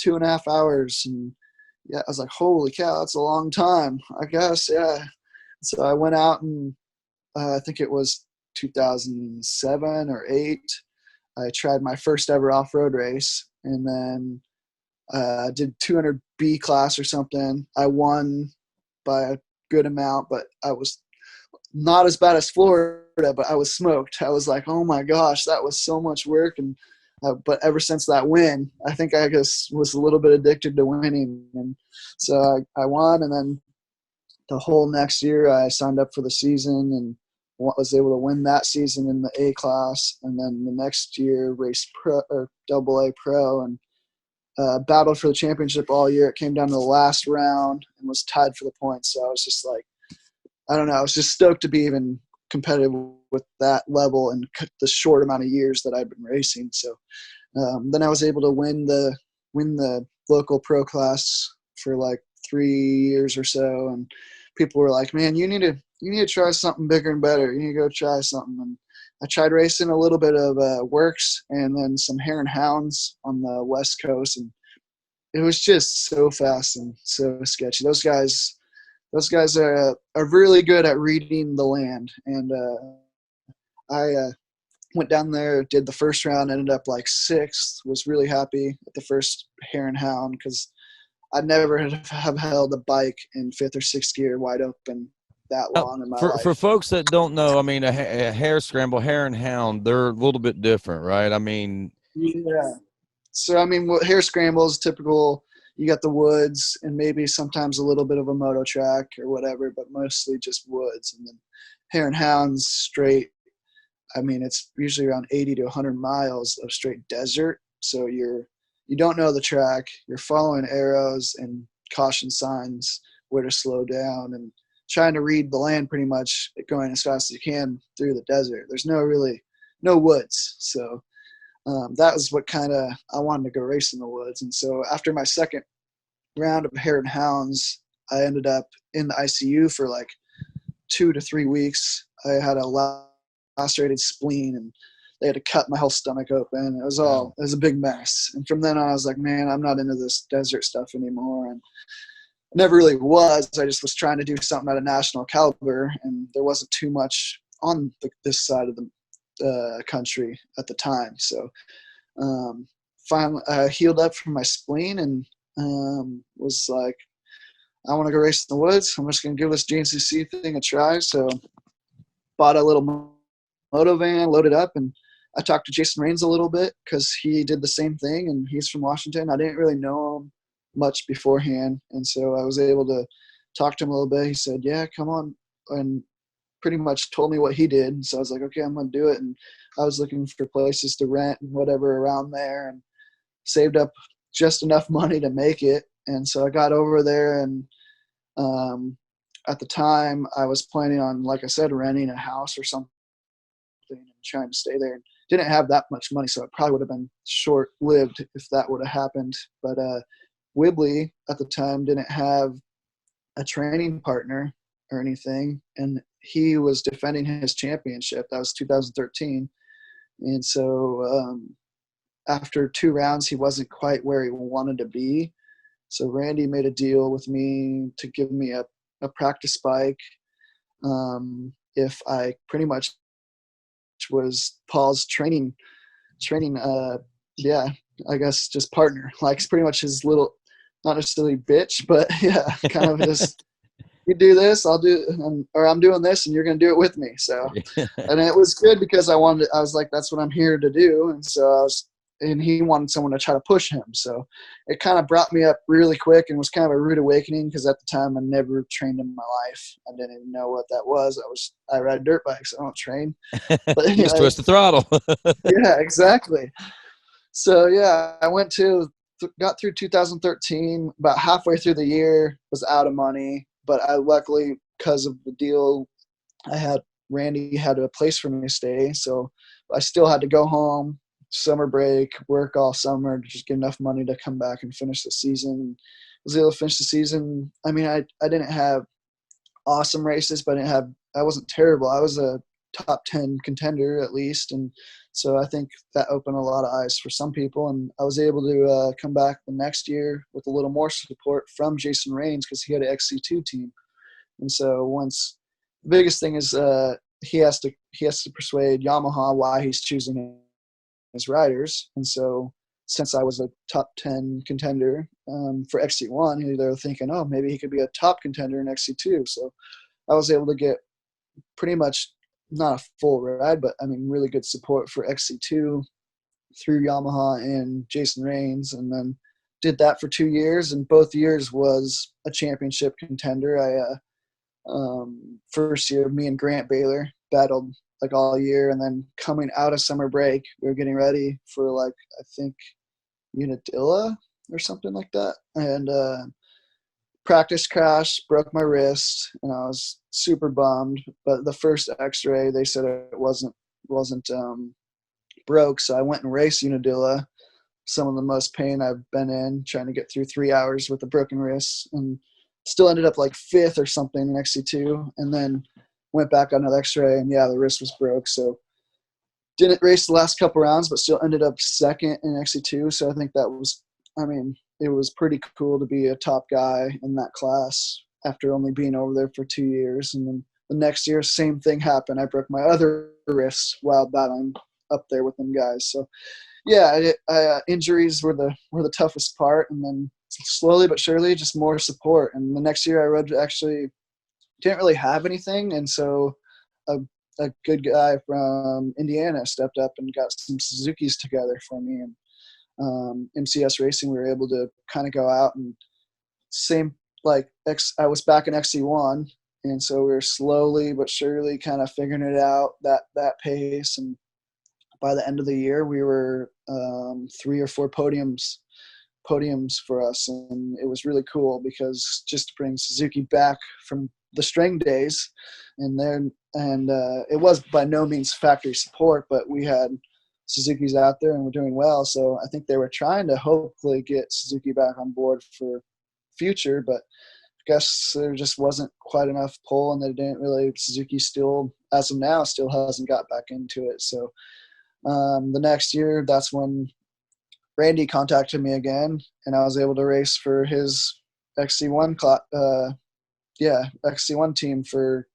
Speaker 2: 2.5 hours." And yeah, I was like, "Holy cow, that's a long time." I guess, yeah. So I went out and I think it was 2007 or 8. I tried my first ever off-road race, and then did 200 B class or something. I won by a good amount, but I was not as bad as Florida, but I was smoked. I was like, oh my gosh, that was so much work. And but ever since that win, I think I just was a little bit addicted to winning. And so I won, and then the whole next year I signed up for the season and was able to win that season in the A class. And then the next year raced pro or double A pro and battled for the championship all year. It came down to the last round and was tied for the points. So I was just like, I don't know. I was just stoked to be even competitive with that level in the short amount of years that I've been racing. So then I was able to win the local pro class for like 3 years or so. And people were like, "Man, you need to try something bigger and better. You need to go try something." And I tried racing a little bit of Works and then some Hare and Hounds on the West Coast, and it was just so fast and so sketchy. Those guys are really good at reading the land. And I went down there, did the first round, ended up like 6th, was really happy at the first Hare and Hound because I never have held a bike in 5th or 6th gear wide open that long in my life.
Speaker 1: For folks that don't know, I mean, a hare scramble, Hare and Hound, they're a little bit different, right? I mean,
Speaker 2: yeah. So, I mean, what hare scramble is typical. You got the woods and maybe sometimes a little bit of a moto track or whatever, but mostly just woods. And then Hare and Hounds straight. I mean, it's usually around 80 to 100 miles of straight desert. So you don't know the track. You're following arrows and caution signs where to slow down and trying to read the land pretty much going as fast as you can through the desert. There's no woods. So that was what kind of I wanted to go race in the woods. And so after my second round of Hare and Hounds, I ended up in the ICU for like 2 to 3 weeks. I had a lacerated spleen and they had to cut my whole stomach open. It was a big mess. And from then on, I was like, man, I'm not into this desert stuff anymore. And I never really was. I just was trying to do something at a national caliber, and there wasn't too much on this side of the country at the time. So finally I healed up from my spleen and was like, I want to go race in the woods. I'm just going to give this GNCC thing a try. So bought a little moto van, loaded up, and I talked to Jason Rains a little bit because he did the same thing, and he's from Washington. I didn't really know him much beforehand, and so I was able to talk to him a little bit. He said, yeah, come on, and pretty much told me what he did. And so I was like, okay, I'm going to do it. And I was looking for places to rent and whatever around there and saved up just enough money to make it. And so I got over there, and at the time I was planning on, like I said, renting a house or something and trying to stay there. And didn't have that much money, so it probably would have been short-lived if that would have happened. But Wibbly at the time didn't have a training partner or anything, and he was defending his championship. That was 2013. And so after 2 rounds, he wasn't quite where he wanted to be. So Randy made a deal with me to give me a practice bike if I pretty much was Paul's training, yeah, I guess just partner, like pretty much his little, not necessarily bitch, but yeah, kind of his, you do this, I'll do, or I'm doing this and you're going to do it with me. So, and it was good because I was like, that's what I'm here to do. And so and he wanted someone to try to push him. So it kind of brought me up really quick and was kind of a rude awakening because at the time I never trained in my life. I didn't even know what that was. I ride dirt bikes. I don't train. But anyway,
Speaker 1: just twist the throttle.
Speaker 2: yeah, exactly. So yeah, I got through 2013, about halfway through the year, was out of money, but I luckily, because of the deal Randy had a place for me to stay. So I still had to go home, summer break, work all summer to just get enough money to come back and finish the season. Was able to finish the season. I mean, I didn't have awesome races, but I wasn't terrible. I was a top 10 contender at least. And so I think that opened a lot of eyes for some people. And I was able to come back the next year with a little more support from Jason Raines because he had an XC2 team. And so the biggest thing is he has to persuade Yamaha why he's choosing his riders. And so since I was a top 10 contender for XC1, they were thinking, oh, maybe he could be a top contender in XC2. So I was able to get pretty much not a full ride, but I mean really good support for XC2 through Yamaha and Jason Raines, and then did that for 2 years, and both years was a championship contender. First year, me and Grant Baylor battled like all year, and then coming out of summer break, we were getting ready for like I think Unadilla or something like that, and practice crash, broke my wrist, and I was super bummed. But the first X-ray, they said it wasn't broke, so I went and raced Unadilla. Some of the most pain I've been in, trying to get through 3 hours with a broken wrist, and still ended up like 5th or something in XC2, and then went back on another X-ray, and yeah, the wrist was broke. So didn't race the last couple rounds, but still ended up 2nd in XC2. So I think that was, I mean, it was pretty cool to be a top guy in that class after only being over there for 2 years. And then the next year, same thing happened. I broke my other wrist while battling up there with them guys. So yeah, injuries were the toughest part, and then slowly but surely just more support. And the next year I rode actually didn't really have anything, and so a good guy from Indiana stepped up and got some Suzukis together for me, and MCS Racing, we were able to kind of go out and I was back in XC1, and so we were slowly but surely kind of figuring it out, that pace. And by the end of the year, we were 3 or 4 podiums for us, and it was really cool because just to bring Suzuki back from the string days, and it was by no means factory support, but we had Suzuki's out there and we're doing well. So I think they were trying to hopefully get Suzuki back on board for future, but I guess there just wasn't quite enough pull, and they didn't really. Suzuki still, as of now, still hasn't got back into it. So the next year, that's when Randy contacted me again, and I was able to race for his XC1 XC1 team for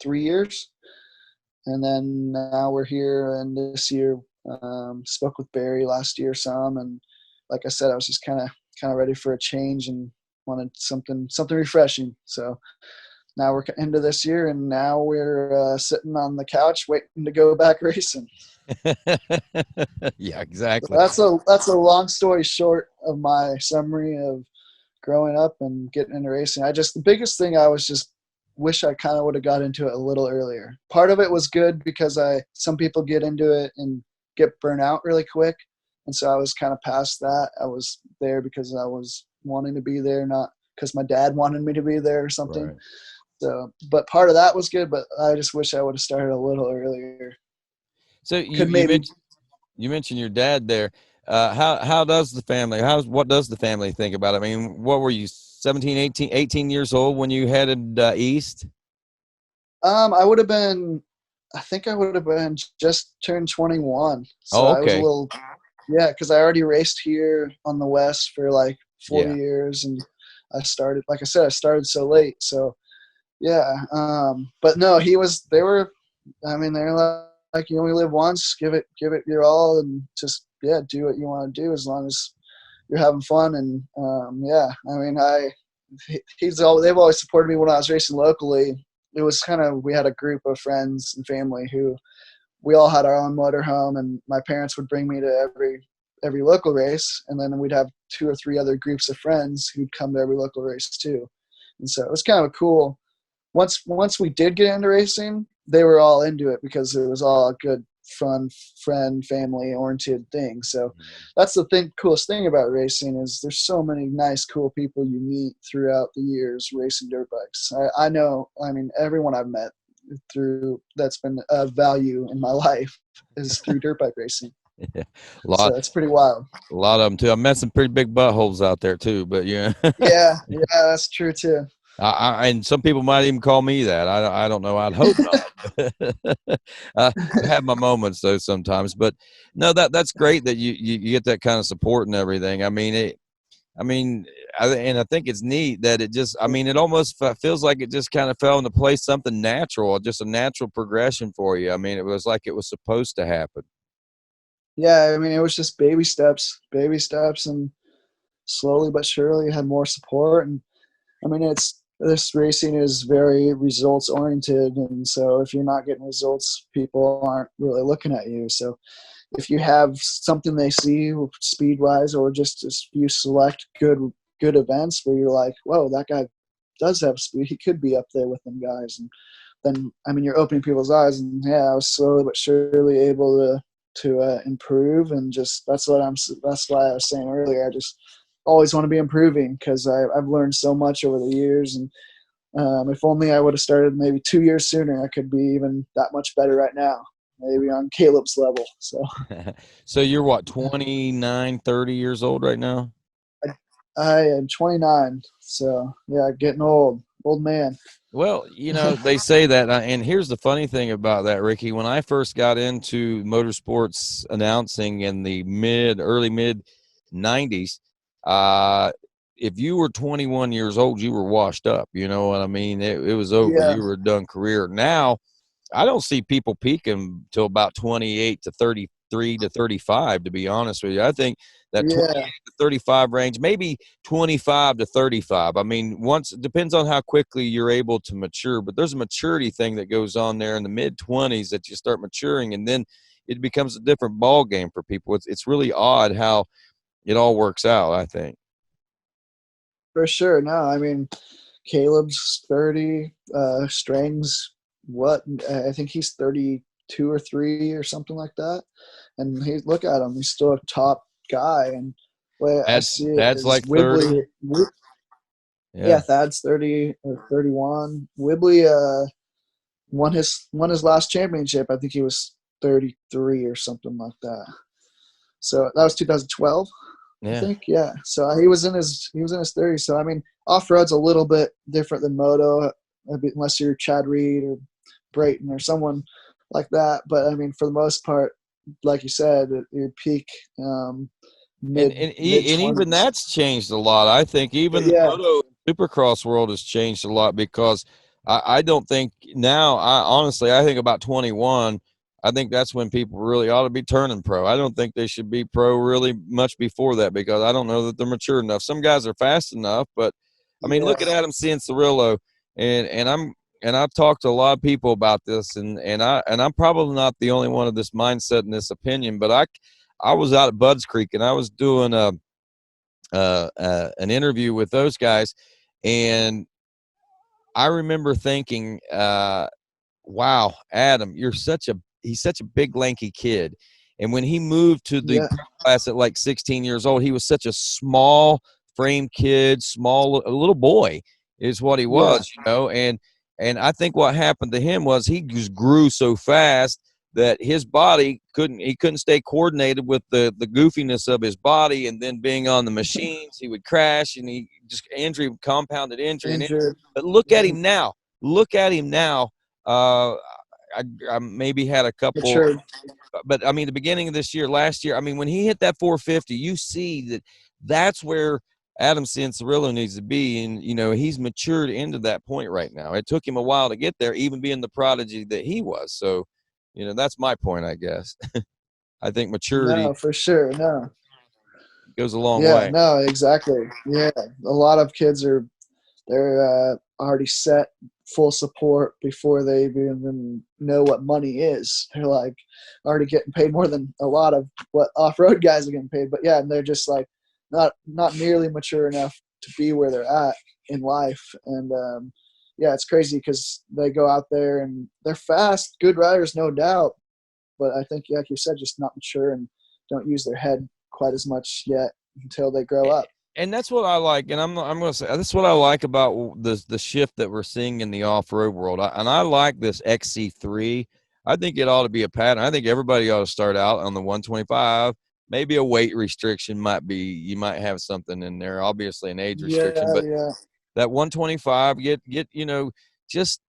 Speaker 2: 3 years. And then now we're here, and this year spoke with Barry last year some, and like I said, I was just kind of ready for a change and wanted something refreshing. So now we're into this year, and now we're sitting on the couch waiting to go back racing.
Speaker 1: Yeah, exactly.
Speaker 2: So that's a long story short of my summary of growing up and getting into racing. The biggest thing I was just wish I kind of would have got into it a little earlier. Part of it was good because some people get into it and get burnt out really quick. And so I was kind of past that. I was there because I was wanting to be there, not because my dad wanted me to be there or something. Right. So, but part of that was good, but I just wish I would have started a little earlier.
Speaker 1: So you mentioned your dad there. How does the family, what does the family think about it? I mean, what were you, 17, 18 years old when you headed east? I would have been just turned 21. So I was a little, because I already raced here on the West for like 4 years, and I started so late. So yeah. But no, they're
Speaker 2: like you only live once. Give it your all, and just do what you want to do as long as you're having fun. And I mean, they've always supported me when I was racing locally. It was we had a group of friends and family who we all had our own motorhome, and my parents would bring me to every local race, and then we'd have 2 or 3 other groups of friends who'd come to every local race too. And so it was kind of cool. Once we did get into racing, they were all into it because it was all a good, fun, friend, family-oriented thing. So that's the coolest thing about racing is there's so many nice, cool people you meet throughout the years racing dirt bikes. I know, I mean, everyone I've met through that's been of value in my life is through dirt bike racing.
Speaker 1: Yeah.
Speaker 2: So it's pretty wild.
Speaker 1: A lot of them too. I met some pretty big buttholes out there too, but yeah.
Speaker 2: yeah, that's true too.
Speaker 1: And some people might even call me that. I don't know. I'd hope not. I have my moments though sometimes, but no, that's great that you get that kind of support and everything. I mean, I think it's neat that it almost feels like it just kind of fell into place, something natural, just a natural progression for you. I mean, it was like it was supposed to happen.
Speaker 2: Yeah, I mean, it was just baby steps, and slowly but surely had more support. And I mean, this racing is very results oriented, and so if you're not getting results, people aren't really looking at you. So if you have something they see speed wise, or just a few select good events where you're like, whoa, that guy does have speed, he could be up there with them guys. And then, I mean, you're opening people's eyes. And I was slowly but surely able to improve. And just that's why I was saying earlier, I just always want to be improving because I've learned so much over the years. And if only I would have started maybe 2 years sooner, I could be even that much better right now, maybe on Caleb's level.
Speaker 1: So you're what, 29, 30 years old right now?
Speaker 2: I am 29. So yeah, getting old man.
Speaker 1: Well, they say that, and here's the funny thing about that, Ricky. When I first got into motorsports announcing in the early mid 90s, if you were 21 years old, you were washed up. You know what I mean? It was over.
Speaker 2: Yeah.
Speaker 1: You were a done career. Now, I don't see people peaking till about 28 to 33 to 35, to be honest with you. I think that 28 to 35 range, maybe 25 to 35. I mean, it depends on how quickly you're able to mature, but there's a maturity thing that goes on there in the mid-20s that you start maturing, and then it becomes a different ball game for people. It's really odd how it all works out, I think.
Speaker 2: For sure. No, I mean, Caleb's 30, Strang's I think he's 32 or 3 or something like that. And look at him, he's still a top guy. And I see
Speaker 1: Thad's like 30.
Speaker 2: Yeah, Thad's 30 or 31. Whibley won his last championship. I think he was 33 or something like that. So that was 2012.
Speaker 1: Yeah.
Speaker 2: I think, yeah. So he was in his 30s. So I mean, off road's a little bit different than moto, unless you're Chad Reed or Brayton or someone like that. But I mean, for the most part, like you said, your peak mid.
Speaker 1: And even that's changed a lot. I think even the moto supercross world has changed a lot because I don't think now. I think about 21. I think that's when people really ought to be turning pro. I don't think they should be pro really much before that because I don't know that they're mature enough. Some guys are fast enough, but I mean, look at Adam Cianciarulo, and I've talked to a lot of people about this, and I'm probably not the only one of this mindset and this opinion, but I was out at Budds Creek and I was doing an interview with those guys, and I remember thinking, wow, Adam, he's such a big, lanky kid. And when he moved to the class at like 16 years old, he was such a small frame kid, a little boy is what he was, and I think what happened to him was he just grew so fast that his body couldn't stay coordinated with the goofiness of his body, and then being on the machines, he would crash, and he just compounded injury. But look at him now. I maybe had a couple, but I mean, the beginning of last year, I mean, when he hit that 450, you see that's where Adam Cianciarulo needs to be. And, he's matured into that point right now. It took him a while to get there, even being the prodigy that he was. So, That's my point, I guess. I think maturity
Speaker 2: No, for sure. No.
Speaker 1: goes a long
Speaker 2: Yeah,
Speaker 1: way.
Speaker 2: no, exactly. Yeah. A lot of kids they're already set full support before they even know what money is. They're like already getting paid more than a lot of what off-road guys are getting paid. But yeah, and they're just like not nearly mature enough to be where they're at in life. And yeah, it's crazy because they go out there and they're fast, good riders, no doubt. But I think, like you said, just not mature and don't use their head quite as much yet until they grow up.
Speaker 1: And that's what I like, and I'm going to say that's what I like about the shift that we're seeing in the off-road world. And I like this XC3. I think it ought to be a pattern. I think everybody ought to start out on the 125. Maybe a weight restriction might be, you might have something in there, obviously an age restriction, but
Speaker 2: Yeah.
Speaker 1: that 125, get just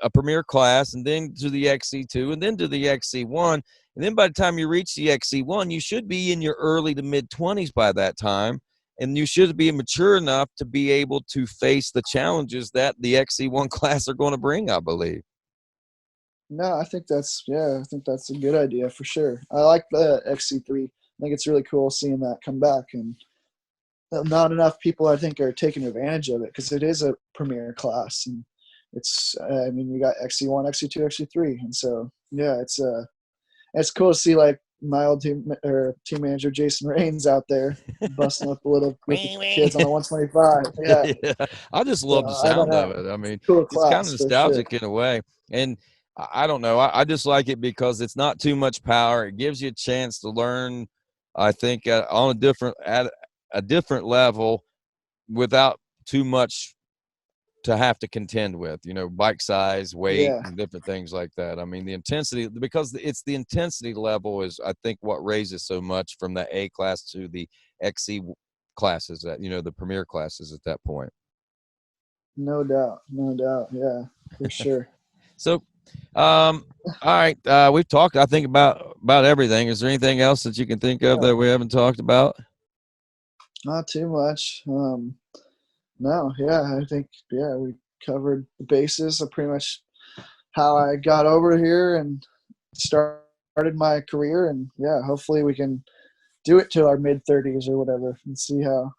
Speaker 1: a premier class, and then to the XC2, and then to the XC1. And then by the time you reach the XC1, you should be in your early to mid-20s by that time. And you should be mature enough to be able to face the challenges that the XC1 class are going to bring, I believe.
Speaker 2: No, I think that's a good idea for sure. I like the XC3. I think it's really cool seeing that come back, and not enough people I think are taking advantage of it because it is a premier class, and it's I mean you got XC1, XC2, XC3, and so yeah, it's cool to see like my old team manager Jason Rains out there busting up a little with the kids on the 125. Yeah,
Speaker 1: Yeah. I just
Speaker 2: so
Speaker 1: love the
Speaker 2: I don't
Speaker 1: sound
Speaker 2: know.
Speaker 1: of it. I mean,
Speaker 2: Cool
Speaker 1: it's kind of
Speaker 2: class for sure.
Speaker 1: nostalgic in a way. And I don't know. I just like it because it's not too much power. It gives you a chance to learn, I think, on at a different level without too much to have to contend with, bike size, weight,
Speaker 2: Yeah.
Speaker 1: and different things like that. I mean, the intensity, because it's the intensity level is, I think, what raises so much from the A class to the XC classes, that the premier classes at that point.
Speaker 2: No doubt. Yeah, for sure.
Speaker 1: So, all right, we've talked, I think, about everything. Is there anything else that you can think of that we haven't talked about?
Speaker 2: Not too much. No, yeah, I think we covered the bases of pretty much how I got over here and started my career, and yeah, hopefully we can do it till our mid-30s or whatever, and see how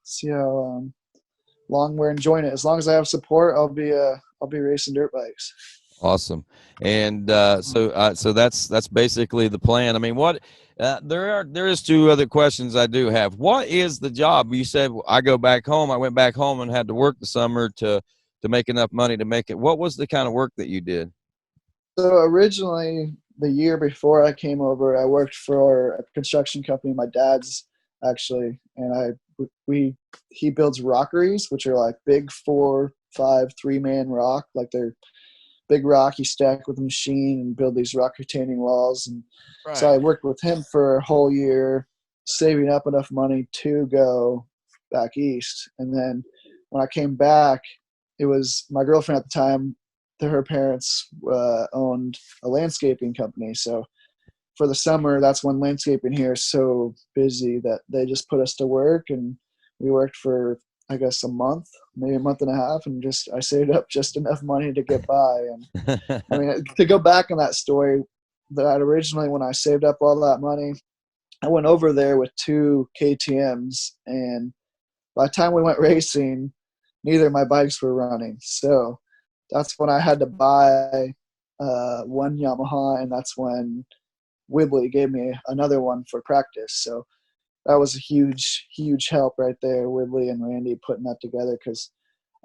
Speaker 2: long we're enjoying it. As long as I have support, I'll be racing dirt bikes.
Speaker 1: Awesome. And so that's basically the plan. I mean, what there is two other questions I do have. What is the job? You said I went back home and had to work the summer to make enough money to make it. What was the kind of work that you did?
Speaker 2: So originally, the year before I came over, I worked for a construction company. My dad's actually, and he builds rockeries, which are like big 4, 5, 3-man rock, like they're big rock you stack with a machine and build these rock retaining walls. And so I worked with him for a whole year, saving up enough money to go back east. And then when I came back, it was my girlfriend at the time. Her parents owned a landscaping company. So for the summer, that's when landscaping here is so busy that they just put us to work. And we worked for, I guess, a month, maybe a month and a half, and I saved up just enough money to get by. And I mean, to go back on that story, that originally when I saved up all that money, I went over there with 2 KTMs, and by the time we went racing, neither of my bikes were running. So that's when I had to buy one Yamaha, and that's when Wibbly gave me another one for practice. So that was a huge help right there, Wibbly and Randy putting that together, because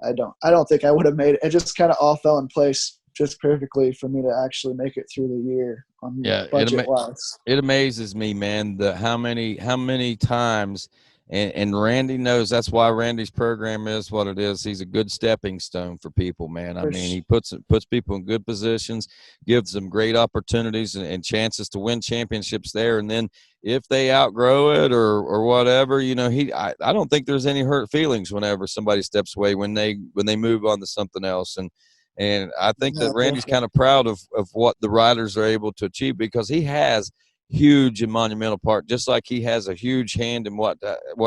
Speaker 2: I don't think I would have made it. It just kind of all fell in place just perfectly for me to actually make it through the year on budget wise.
Speaker 1: It amazes me, man, how many times, and Randy knows that's why Randy's program is what it is. He's a good stepping stone for people, man. I mean, he puts people in good positions, gives them great opportunities and chances to win championships there. And then if they outgrow it or whatever, I don't think there's any hurt feelings whenever somebody steps away when they move on to something else. And I think that Randy's kind of proud of what the riders are able to achieve, because he has huge and monumental part, just like he has a huge hand in what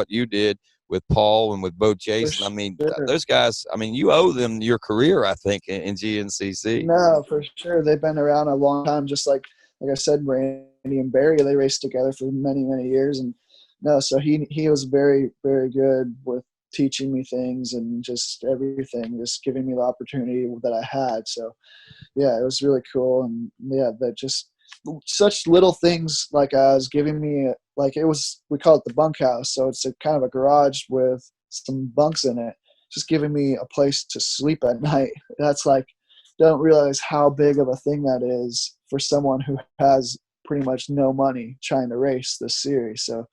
Speaker 1: you did with Paul and with Bo Jason. I mean, those guys, I mean, you owe them your career, I think, in GNCC.
Speaker 2: No, for sure. They've been around a long time, just like like I said, Randy and Barry, they raced together for many, many years. And no, so he was very, very good with teaching me things and just everything, just giving me the opportunity that I had. So yeah, it was really cool. And yeah, that just such little things, like giving me, like, it was, we call it the bunkhouse. So it's a kind of a garage with some bunks in it, just giving me a place to sleep at night. That's like, don't realize how big of a thing that is for someone who has pretty much no money trying to race this series. So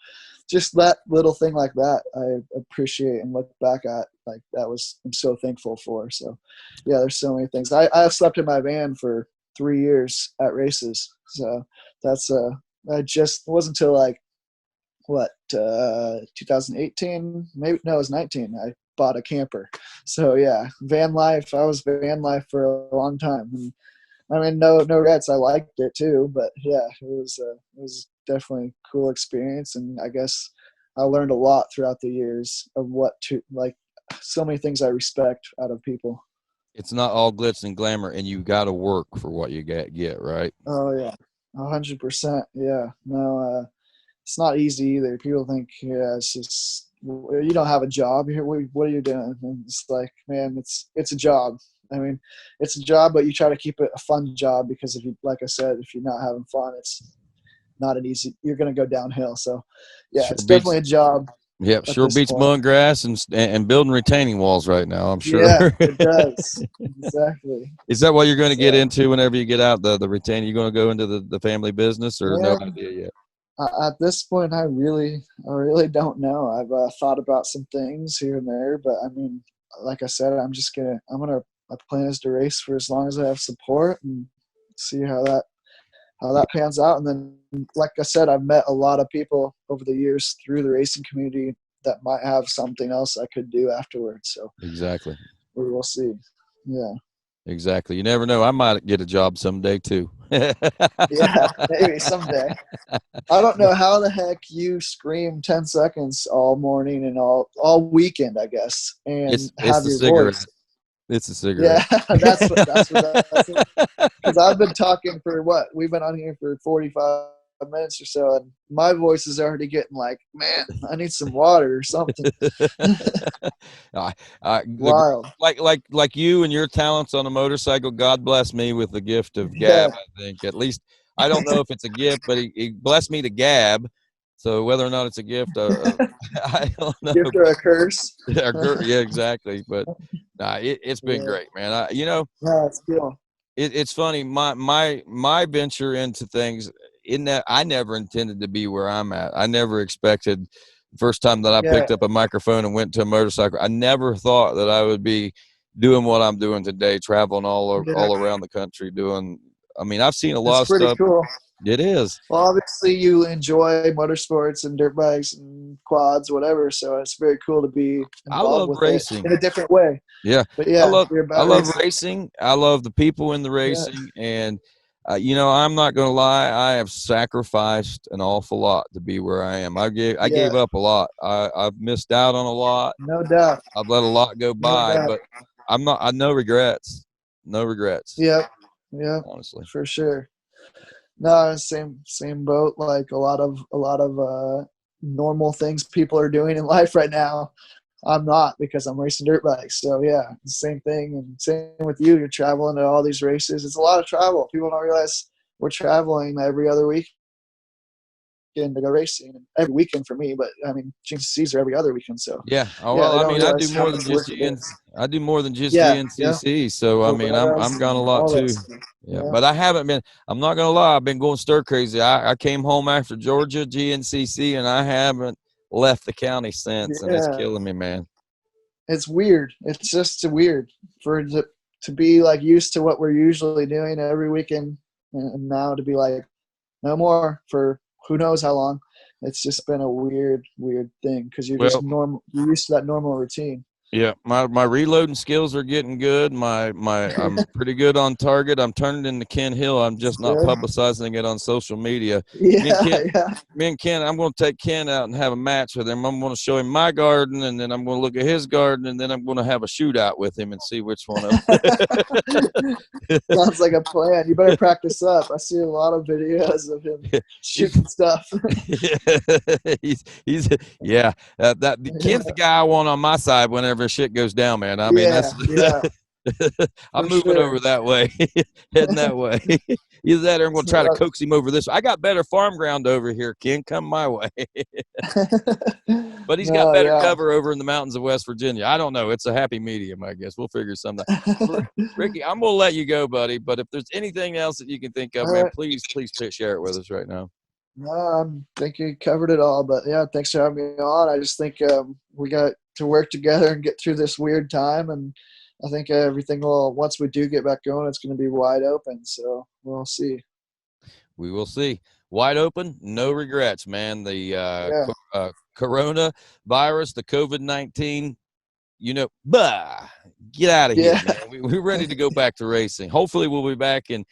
Speaker 2: just that little thing like that, I appreciate and look back at, like, I'm so thankful for. So yeah, there's so many things. I slept in my van for 3 years at races. So that's it wasn't until like 2018, maybe, no, it was 19. I bought a camper. So yeah, van life. I was van life for a long time. And I mean, no regrets. I liked it too, but yeah, it was definitely a cool experience. And I guess I learned a lot throughout the years of so many things I respect out of people.
Speaker 1: It's not all glitz and glamour, and you got to work for what you get, right?
Speaker 2: Oh yeah, 100%. Yeah, no, it's not easy either. People think, yeah, it's just, you don't have a job. What are you doing? And it's like, man, it's a job. I mean, it's a job, but you try to keep it a fun job, because like I said, if you're not having fun, it's not you're going to go downhill. So yeah,
Speaker 1: Sure
Speaker 2: it's
Speaker 1: beats,
Speaker 2: definitely a job.
Speaker 1: yep,
Speaker 2: At
Speaker 1: sure
Speaker 2: this
Speaker 1: beats
Speaker 2: point.
Speaker 1: mowing grass and building retaining walls right now, I'm sure.
Speaker 2: Yeah, it does. Exactly.
Speaker 1: Is that what you're going to get
Speaker 2: So,
Speaker 1: into whenever you get out, the retaining? You're going to go into the family business, or no
Speaker 2: man,
Speaker 1: idea yet?
Speaker 2: at this point, I really don't know. I've thought about some things here and there, but I mean, like I said, my plan is to race for as long as I have support and see how that pans out. And then, like I said, I've met a lot of people over the years through the racing community that might have something else I could do afterwards. So
Speaker 1: Exactly.
Speaker 2: we will see. Yeah.
Speaker 1: Exactly. You never know. I might get a job someday too.
Speaker 2: Yeah, maybe someday. I don't know how the heck you scream 10 seconds all morning and all weekend, I guess, and
Speaker 1: It's
Speaker 2: have
Speaker 1: the
Speaker 2: your
Speaker 1: cigarette.
Speaker 2: voice.
Speaker 1: It's a cigarette.
Speaker 2: Yeah, that's it. Because I've been talking we've been on here for 45 minutes or so, and my voice is already getting like, man, I need some water or something.
Speaker 1: I,
Speaker 2: Wild.
Speaker 1: like you and your talents on a motorcycle. God bless me with the gift of
Speaker 2: Yeah.
Speaker 1: gab. I think, at least, I don't know if it's a gift, but he blessed me to gab. So whether or not it's a gift, I don't know.
Speaker 2: Gift or a curse.
Speaker 1: Yeah, exactly. But nah, it's been
Speaker 2: Yeah.
Speaker 1: great, man.
Speaker 2: Yeah, it's cool.
Speaker 1: It's funny. My venture into things, in that I never intended to be where I'm at. I never expected, the first time that I
Speaker 2: Yeah.
Speaker 1: picked up a microphone and went to a motorcycle, I never thought that I would be doing what I'm doing today, traveling
Speaker 2: Yeah.
Speaker 1: all around the country doing. I mean, I've seen a lot
Speaker 2: It's
Speaker 1: of
Speaker 2: pretty
Speaker 1: stuff.
Speaker 2: cool.
Speaker 1: It is.
Speaker 2: Well, obviously you enjoy motorsports and dirt bikes and quads, whatever. So it's very cool to be
Speaker 1: I
Speaker 2: involved
Speaker 1: love
Speaker 2: with it
Speaker 1: racing.
Speaker 2: in a different way.
Speaker 1: Yeah,
Speaker 2: But yeah, you're
Speaker 1: I
Speaker 2: about
Speaker 1: love
Speaker 2: racing.
Speaker 1: racing. I love the people in the
Speaker 2: Yeah,
Speaker 1: racing, and I'm not going to lie. I have sacrificed an awful lot to be where I am. I
Speaker 2: yeah,
Speaker 1: gave up a lot. I've missed out on a lot.
Speaker 2: no doubt,
Speaker 1: I've let a lot go
Speaker 2: no
Speaker 1: by,
Speaker 2: doubt.
Speaker 1: but I'm not. I no regrets. No regrets.
Speaker 2: Yep, yep,
Speaker 1: Honestly.
Speaker 2: for sure. No, same boat. Like a lot of normal things people are doing in life right now. I'm not, because I'm racing dirt bikes. So yeah, same thing. And same with you. You're traveling to all these races. It's a lot of travel. People don't realize we're traveling every other weekend to go racing. Every weekend for me, but I mean, GNCCs are every other weekend. So
Speaker 1: Yeah. Oh
Speaker 2: yeah,
Speaker 1: well.
Speaker 2: they
Speaker 1: I
Speaker 2: don't
Speaker 1: mean, I
Speaker 2: realize
Speaker 1: do
Speaker 2: how
Speaker 1: more than
Speaker 2: much work
Speaker 1: just
Speaker 2: it
Speaker 1: GN.
Speaker 2: is.
Speaker 1: I do more than just
Speaker 2: Yeah, yeah.
Speaker 1: GNCC. So I mean, I'm
Speaker 2: Polaris
Speaker 1: gone a
Speaker 2: and
Speaker 1: lot
Speaker 2: all that
Speaker 1: too.
Speaker 2: stuff.
Speaker 1: Yeah, but I haven't been. I'm not gonna lie. I've been going stir crazy. I came home after Georgia GNCC, and I haven't left the county since, and it's
Speaker 2: Yeah,
Speaker 1: killing me, man.
Speaker 2: it's weird. It's just weird for it to be like used to what we're usually doing every weekend, and now to be like no more for who knows how long. It's just been a weird thing, because you're just
Speaker 1: Well,
Speaker 2: normal. You're used to that normal routine.
Speaker 1: Yeah, my reloading skills are getting good. I'm pretty good on target. I'm turning into Ken Hill. I'm just not
Speaker 2: Good.
Speaker 1: publicizing it on social media.
Speaker 2: Yeah,
Speaker 1: Me and Ken, I'm going to take Ken out and have a match with him. I'm going to show him my garden, and then I'm going to look at his garden, and then I'm going to have a shootout with him and see which one of them.
Speaker 2: Sounds like a plan. You better practice up. I see a lot of videos of him shooting stuff.
Speaker 1: he's yeah. Ken's the guy I want on my side whenever shit goes down, man. I mean, that's I'm moving over that way, heading that way. Either that or I'm going to try to coax him over this. I got better farm ground over here, Ken. Come my way. But he's got better cover over in the mountains of West Virginia. I don't know. It's a happy medium, I guess. We'll figure something out. Ricky, I'm going to let you go, buddy. But if there's anything else that you can think of, man, please share it with us right now.
Speaker 2: No, I think you covered it all. But, yeah, thanks for having me on. I just think we got to work together and get through this weird time. And I think everything will, once we do get back going, it's going to be wide open. So we'll see.
Speaker 1: We will see. Wide open, no regrets, man. The coronavirus, the COVID-19, get out of here, man. We're ready to go back to racing. Hopefully we'll be back in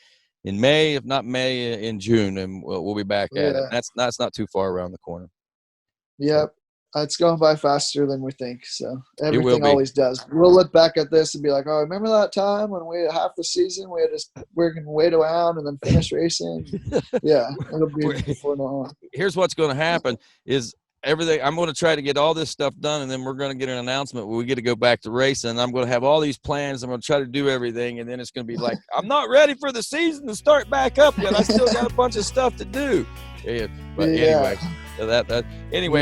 Speaker 1: May, if not May, in June, and we'll be back at it. That's not too far around the corner.
Speaker 2: Yep. It's going by faster than we think. So everything always does. We'll look back at this and be like, oh, remember that time when we had half the season, we're going to wait around and then finish racing? Yeah, it'll be before long.
Speaker 1: Here's what's going to happen is everything. I'm going to try to get all this stuff done, and then we're going to get an announcement where we get to go back to racing. I'm going to have all these plans. I'm going to try to do everything, and then it's going to be like, I'm not ready for the season to start back up yet. I still got a bunch of stuff to do. Anyway.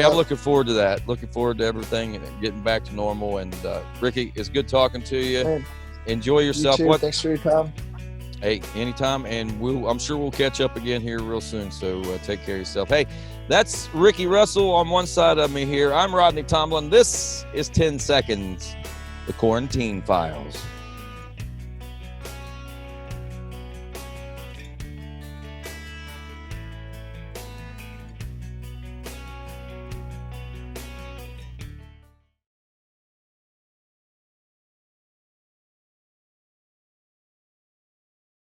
Speaker 1: I'm looking forward to that. Looking forward to everything and getting back to normal. And Ricky, it's good talking to you. Man, enjoy yourself.
Speaker 2: You too. Thanks for your time.
Speaker 1: Hey, anytime, and I'm sure we'll catch up again here real soon. So take care of yourself. Hey, that's Ricky Russell on one side of me here. I'm Rodney Tomlin. This is 10 Seconds, the Quarantine Files.